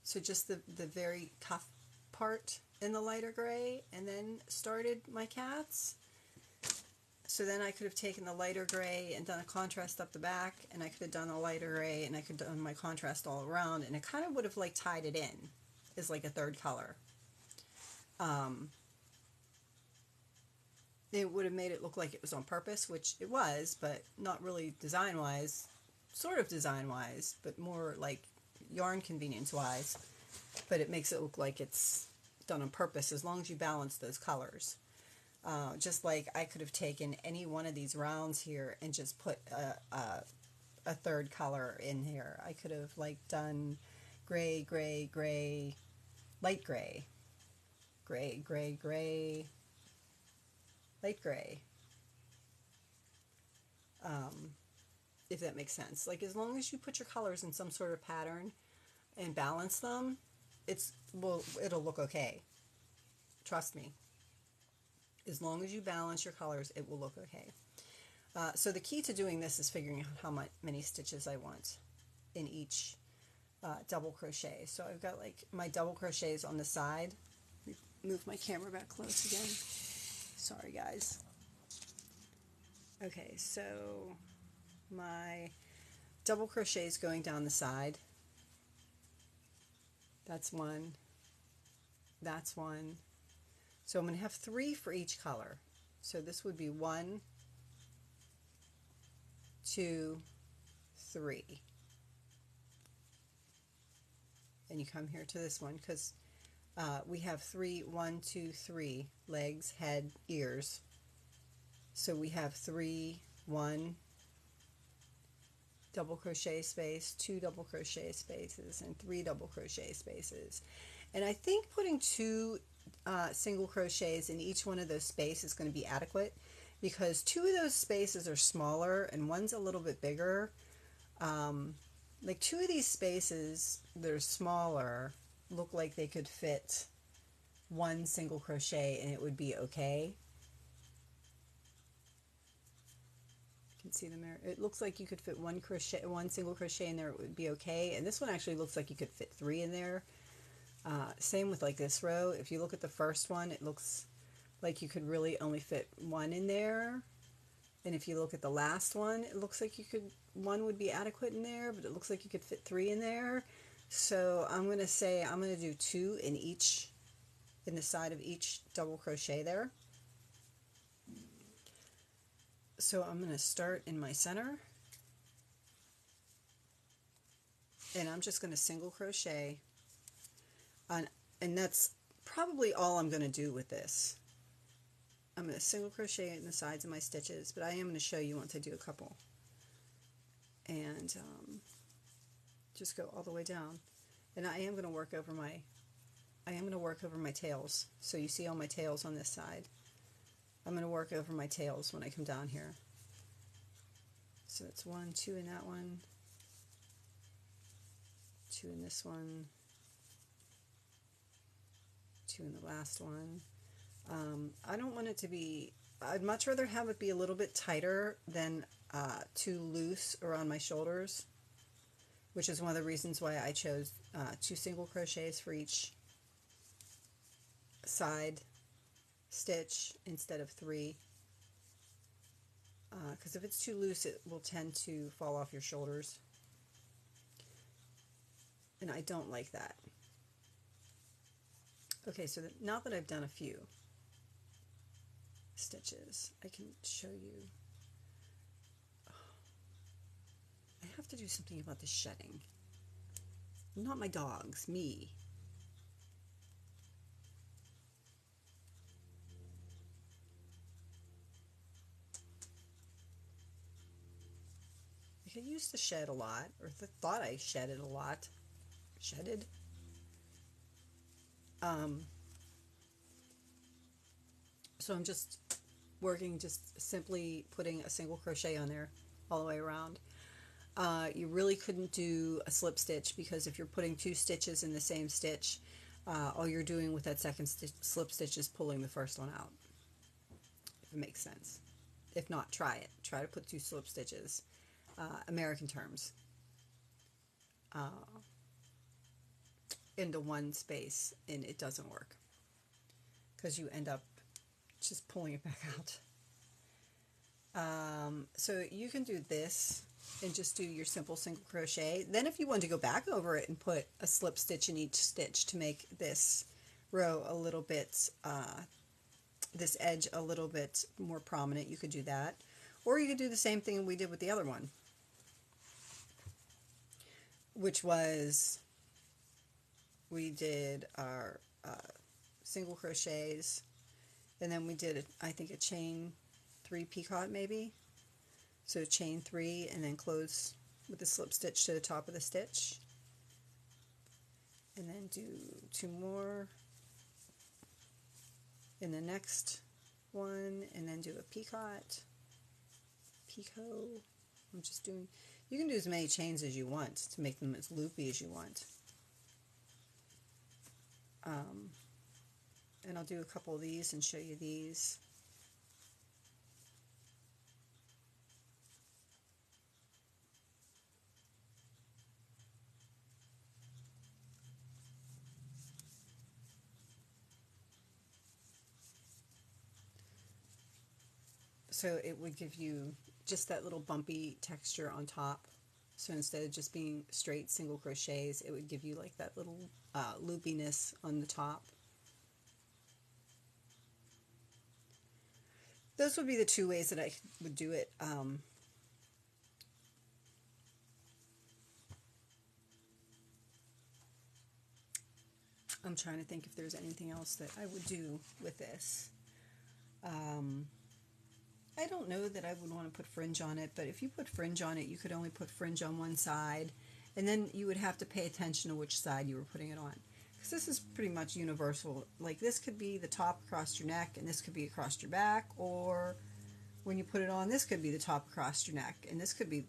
So just the very cuff part in the lighter gray, and then started my cats. So then I could have taken the lighter gray and done a contrast up the back, and I could have done a lighter gray, and I could have done my contrast all around, and it kind of would have like tied it in as like a third color. It would have made it look like it was on purpose, which it was, but not really design-wise, sort of design-wise, but more like yarn convenience-wise. But it makes it look like it's done on purpose as long as you balance those colors. Just like I could have taken any one of these rounds here and just put a third color in here. I could have like done gray, gray, gray, light gray, gray, gray, gray, light gray, if that makes sense. Like, as long as you put your colors in some sort of pattern and balance them, it'll look okay. Trust me. As long as you balance your colors, it will look okay. So the key to doing this is figuring out how many stitches I want in each double crochet. So I've got like my double crochets on the side. Move my camera back close again. Sorry, guys. Okay, so my double crochets going down the side. That's one. That's one. So I'm going to have 3 for each color. So this would be 1, 2, 3. And you come here to this one because we have 3, 1, 2, 3 legs, head, ears. So we have 3, 1 double crochet space, 2 double crochet spaces, and 3 double crochet spaces. And I think putting 2 single crochets in each one of those spaces is going to be adequate, because 2 of those spaces are smaller and one's a little bit bigger. Like 2 of these spaces that are smaller look like they could fit 1 single crochet and it would be okay. You can see them there. It looks like you could fit 1 single crochet in there, it would be okay. And this one actually looks like you could fit 3 in there. Same with like this row. If you look at the first one, it looks like you could really only fit 1 in there. And if you look at the last one, it looks like 1 would be adequate in there, but it looks like you could fit 3 in there. So I'm going to say I'm going to do 2 in the side of each double crochet there. So I'm going to start in my center, and I'm just going to single crochet and that's probably all I'm going to do with this. I'm going to single crochet in the sides of my stitches, but I am going to show you once I do a couple. And just go all the way down. And I am going to work over my tails. So you see all my tails on this side. I'm going to work over my tails when I come down here. So it's 1, 2 in that one, 2 in this one, 2 in the last one. I don't want it to be, I'd much rather have it be a little bit tighter than too loose around my shoulders, which is one of the reasons why I chose 2 single crochets for each side stitch instead of 3. Because if it's too loose, it will tend to fall off your shoulders. And I don't like that. Okay, so now that I've done a few stitches, I can show you. I have to do something about the shedding. not my dogs, me. I used to shed a lot, or thought I shedded a lot. Shedded. So I'm just working, just simply putting a single crochet on there all the way around. You really couldn't do a slip stitch, because if you're putting 2 stitches in the same stitch, all you're doing with that second slip stitch is pulling the first one out, if it makes sense. If not, try it. Try to put 2 slip stitches, American terms, into one space, and it doesn't work, because you end up just pulling it back out. So you can do this and just do your simple single crochet. Then if you want to go back over it and put a slip stitch in each stitch to make this row a little bit, this edge a little bit more prominent, you could do that. Or you could do the same thing we did with the other one, which was, we did our single crochets, and then we did, I think, a chain 3 picot maybe. So chain 3 and then close with a slip stitch to the top of the stitch, and then do 2 more in the next one, and then do a picot, picot. I'm just doing, you can do as many chains as you want to make them as loopy as you want. And I'll do a couple of these and show you these. So it would give you just that little bumpy texture on top. So instead of just being straight single crochets, it would give you like that little loopiness on the top. Those would be the 2 ways that I would do it. I'm trying to think if there's anything else that I would do with this. I don't know that I would want to put fringe on it, but if you put fringe on it, you could only put fringe on one side, and then you would have to pay attention to which side you were putting it on. Because this is pretty much universal. Like, this could be the top across your neck, and this could be across your back, or when you put it on, this could be the top across your neck, and this could be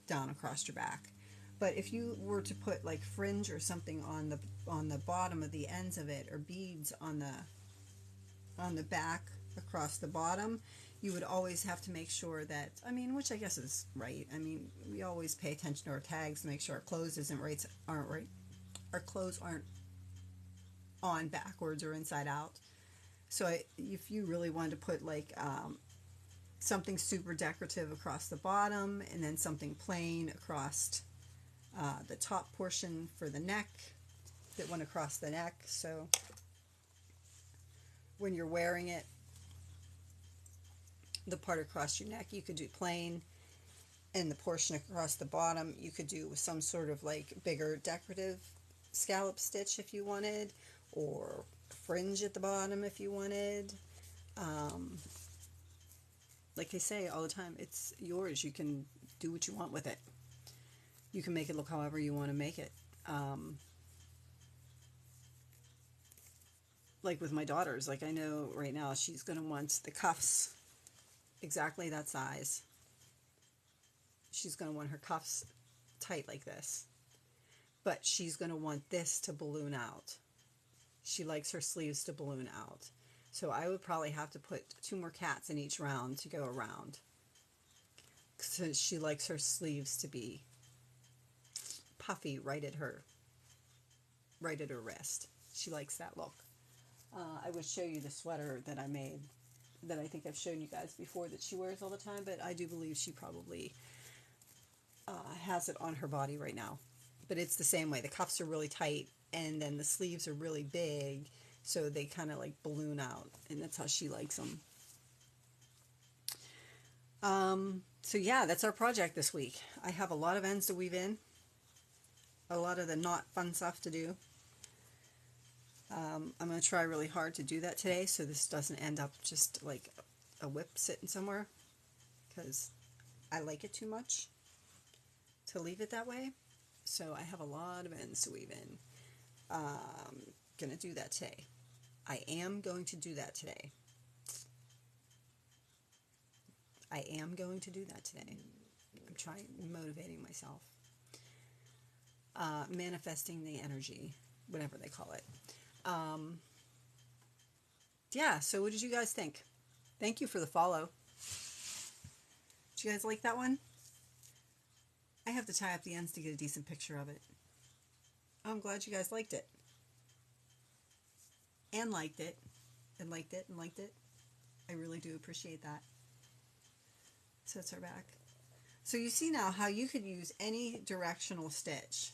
down across your back. But if you were to put like fringe or something on the bottom of the ends of it, or beads on the back across the bottom, you would always have to make sure that, I mean, which I guess is right. I mean, we always pay attention to our tags to make sure our clothes aren't right. Our clothes aren't on backwards or inside out. So if you really wanted to put like something super decorative across the bottom, and then something plain across the top portion for the neck, that went across the neck, so when you're wearing it, the part across your neck you could do plain, and the portion across the bottom you could do with some sort of like bigger decorative scallop stitch if you wanted, or fringe at the bottom if you wanted. Like I say all the time, it's yours. You can do what you want with it. You can make it look however you want to make it. Like with my daughters, like I know right now she's going to want the cuffs exactly that size. She's going to want her cuffs tight like this. But she's going to want this to balloon out. She likes her sleeves to balloon out. So I would probably have to put 2 more cats in each round to go around. So she likes her sleeves to be puffy right at her wrist. She likes that look. I would show you the sweater that I made, that I think I've shown you guys before, that she wears all the time, but I do believe she probably has it on her body right now. But it's the same way. The cuffs are really tight, and then the sleeves are really big, so they kind of like balloon out, and that's how she likes them. So yeah, that's our project this week. I have a lot of ends to weave in. a lot of the not fun stuff to do. I'm going to try really hard to do that today so this doesn't end up just like a whip sitting somewhere, because I like it too much to leave it that way. So I have a lot of ends to weave in. Going to do that today. I am going to do that today. I am going to do that today. I'm trying, motivating myself. Manifesting the energy, whatever they call it. Yeah, so what did you guys think? Thank you for the follow. Did you guys like that one? I have to tie up the ends to get a decent picture of it. I'm glad you guys liked it. And liked it. And liked it and liked it. I really do appreciate that. So it's our back. So you see now how you could use any directional stitch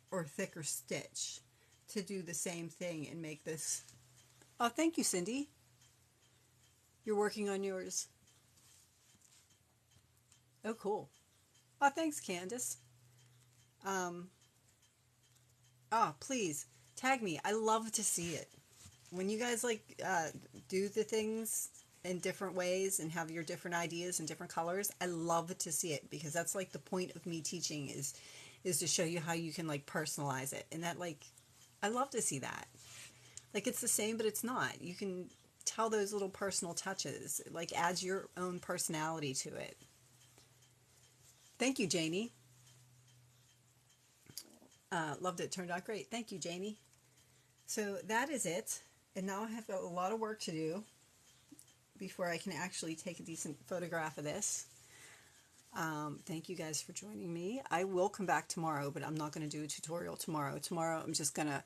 or thicker stitch to do the same thing and make this. Oh, thank you, Cindy. You're working on yours. Oh, cool. Oh, thanks, Candace. Oh, please tag me. I love to see it. When you guys like do the things in different ways and have your different ideas and different colors, I love to see it, because that's like the point of me teaching is to show you how you can like personalize it. And that, like, I love to see that. Like, it's the same, but it's not. You can tell those little personal touches. It like adds your own personality to it. Thank you, Janie. Loved it. Turned out great. Thank you, Janie. So that is it. And now I have a lot of work to do before I can actually take a decent photograph of this. Thank you guys for joining me. I will come back tomorrow, but I'm not going to do a tutorial tomorrow. Tomorrow I'm just going to...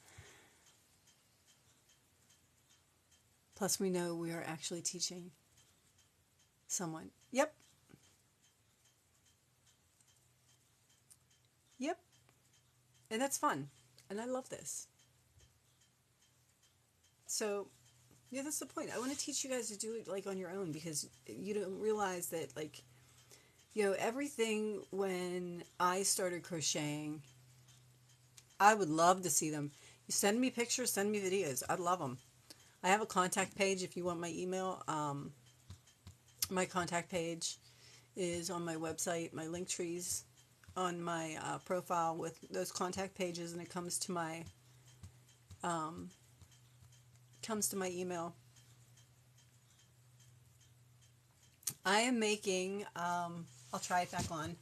Plus we know we are actually teaching someone. Yep. Yep. And that's fun. And I love this. So, yeah, that's the point. I want to teach you guys to do it like on your own, because you don't realize that, like, you know, everything when I started crocheting, I would love to see them. You send me pictures, send me videos. I'd love them. I have a contact page if you want my email. My contact page is on my website. My link tree's on my profile with those contact pages, and it comes to my email. I am making, I'll try it back on.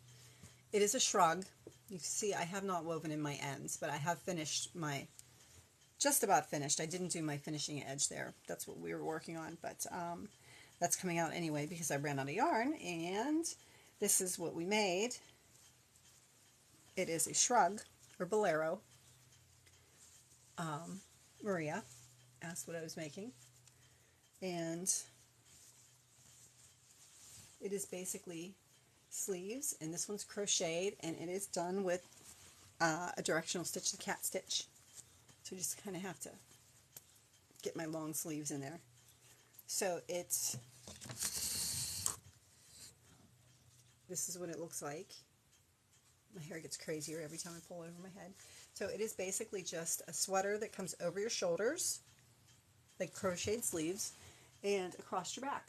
It is a shrug. You can see I have not woven in my ends, but I have finished my, just about finished. I didn't do my finishing edge there. That's what we were working on, but that's coming out anyway because I ran out of yarn, and this is what we made. It is a shrug, or bolero. Maria asked what I was making, and it is basically sleeves, and this one's crocheted, and it is done with a directional stitch, the cat stitch. So just kind of have to get my long sleeves in there. So it's, this is what it looks like. My hair gets crazier every time I pull over my head. So it is basically just a sweater that comes over your shoulders, like crocheted sleeves, and across your back.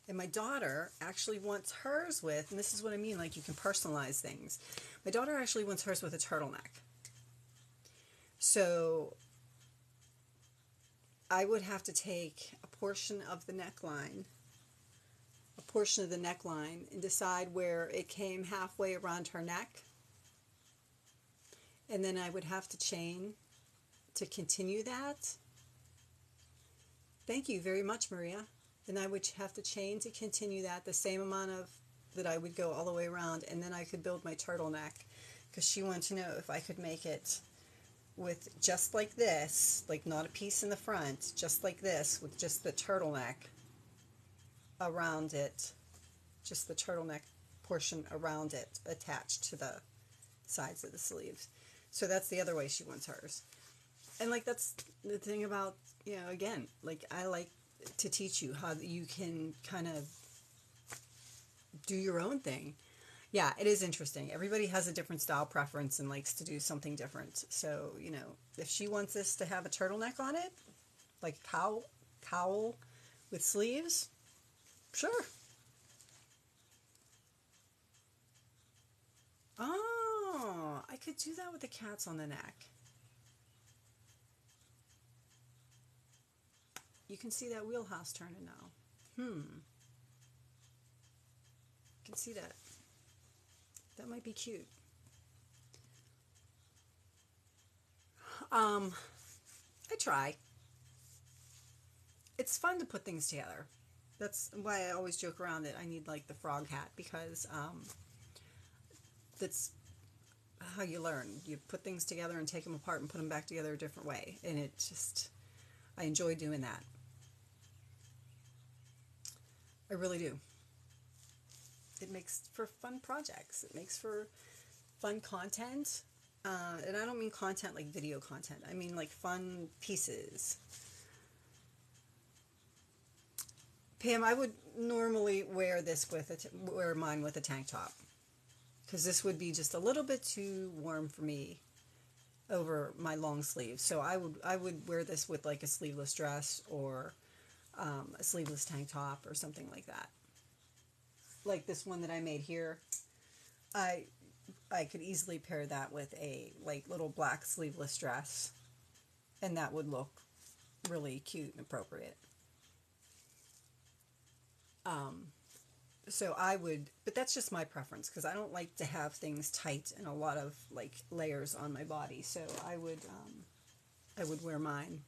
And my daughter actually wants hers with, and this is what I mean, like you can personalize things. My daughter actually wants hers with a turtleneck. So I would have to take a portion of the neckline, and decide where it came halfway around her neck. And then I would have to chain to continue that. Thank you very much, Maria. And I would have to chain to continue that, the same amount of that I would go all the way around, and then I could build my turtleneck, because she wanted to know if I could make it with just like this, like not a piece in the front, just like this, with just the turtleneck around it, just the turtleneck portion around it attached to the sides of the sleeves. So that's the other way she wants hers. And like that's the thing about, you know, again, like I like to teach you how you can kind of do your own thing. Yeah, it is interesting. Everybody has a different style preference and likes to do something different. So, you know, if she wants this to have a turtleneck on it, like cowl with sleeves, sure. Oh, I could do that with the cats on the neck. You can see that wheelhouse turning now. You can see that. That might be cute. I try. It's fun to put things together. That's why I always joke around that I need like the frog hat, because that's how you learn. You put things together and take them apart and put them back together a different way. And it just, I enjoy doing that. I really do. It makes for fun projects. It makes for fun content. And I don't mean content like video content. I mean like fun pieces. Pam, I would normally wear this wear mine with a tank top, because this would be just a little bit too warm for me over my long sleeves. So I would wear this with like a sleeveless dress or a sleeveless tank top or something like that. Like this one that I made here, I could easily pair that with a like little black sleeveless dress, and that would look really cute and appropriate. So I would, but that's just my preference, because I don't like to have things tight and a lot of like layers on my body. So I would wear mine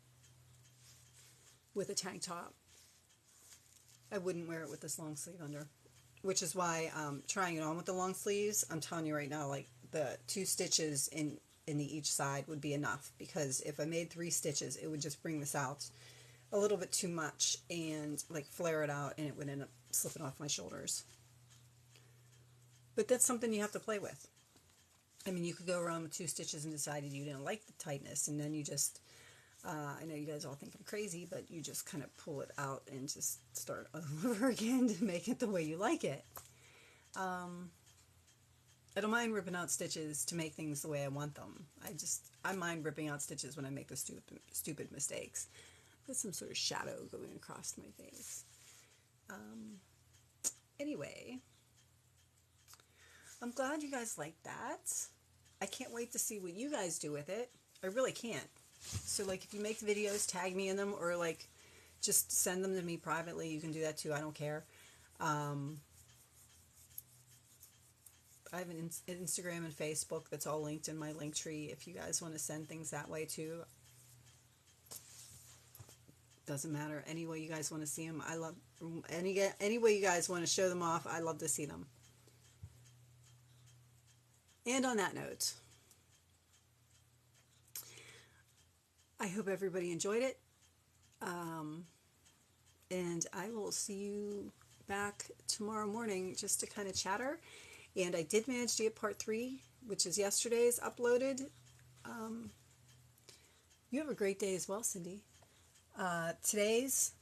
with a tank top. I wouldn't wear it with this long sleeve under, which is why trying it on with the long sleeves, I'm telling you right now, like the 2 stitches in each side would be enough, because if I made 3 stitches, it would just bring this out a little bit too much and like flare it out, and it would end up slipping off my shoulders. But that's something you have to play with. I mean, you could go around with 2 stitches and decided you didn't like the tightness, and then you just, I know you guys all think I'm crazy, but you just kind of pull it out and just start over again to make it the way you like it. I don't mind ripping out stitches to make things the way I want them. I mind ripping out stitches when I make the stupid mistakes. There's some sort of shadow going across my face. Anyway, I'm glad you guys like that. I can't wait to see what you guys do with it. I really can't. So like if you make videos, tag me in them, or like just send them to me privately. You can do that too. I don't care. I have an Instagram and Facebook that's all linked in my link tree if you guys want to send things that way too. Doesn't matter. Any way you guys want to see them. I love any way you guys want to show them off. I love to see them. And on that note, I hope everybody enjoyed it. And I will see you back tomorrow morning just to kind of chatter. And I did manage to get part 3, which is yesterday's, uploaded. You have a great day as well, Cindy. Today's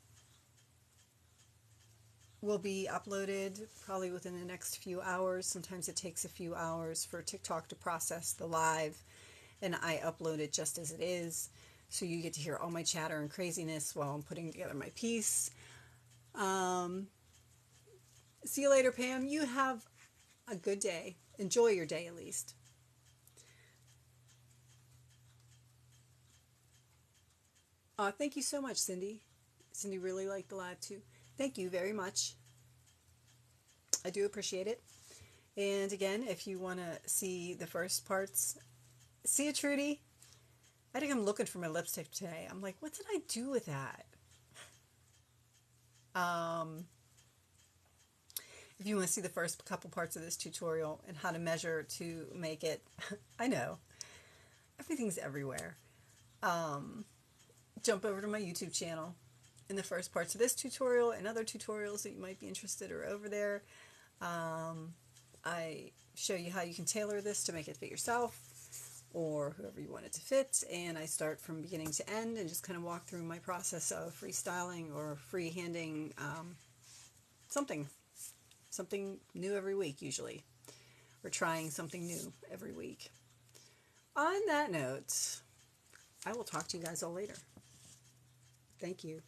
will be uploaded probably within the next few hours. Sometimes it takes a few hours for TikTok to process the live, and I upload it just as it is. So you get to hear all my chatter and craziness while I'm putting together my piece. See you later, Pam. You have a good day. Enjoy your day at least. Thank you so much, Cindy. Cindy really liked the live too. Thank you very much. I do appreciate it. And again, if you want to see the first parts, see you, Trudy. I think I'm looking for my lipstick today. I'm like, what did I do with that? If you want to see the first couple parts of this tutorial and how to measure to make it, I know, everything's everywhere. Jump over to my YouTube channel. And the first parts of this tutorial and other tutorials that you might be interested are over there. I show you how you can tailor this to make it fit yourself or whoever you want it to fit, and I start from beginning to end and just kind of walk through my process of freestyling or freehanding something. something new every week usually. We're trying something new every week. On that note, I will talk to you guys all later. Thank you.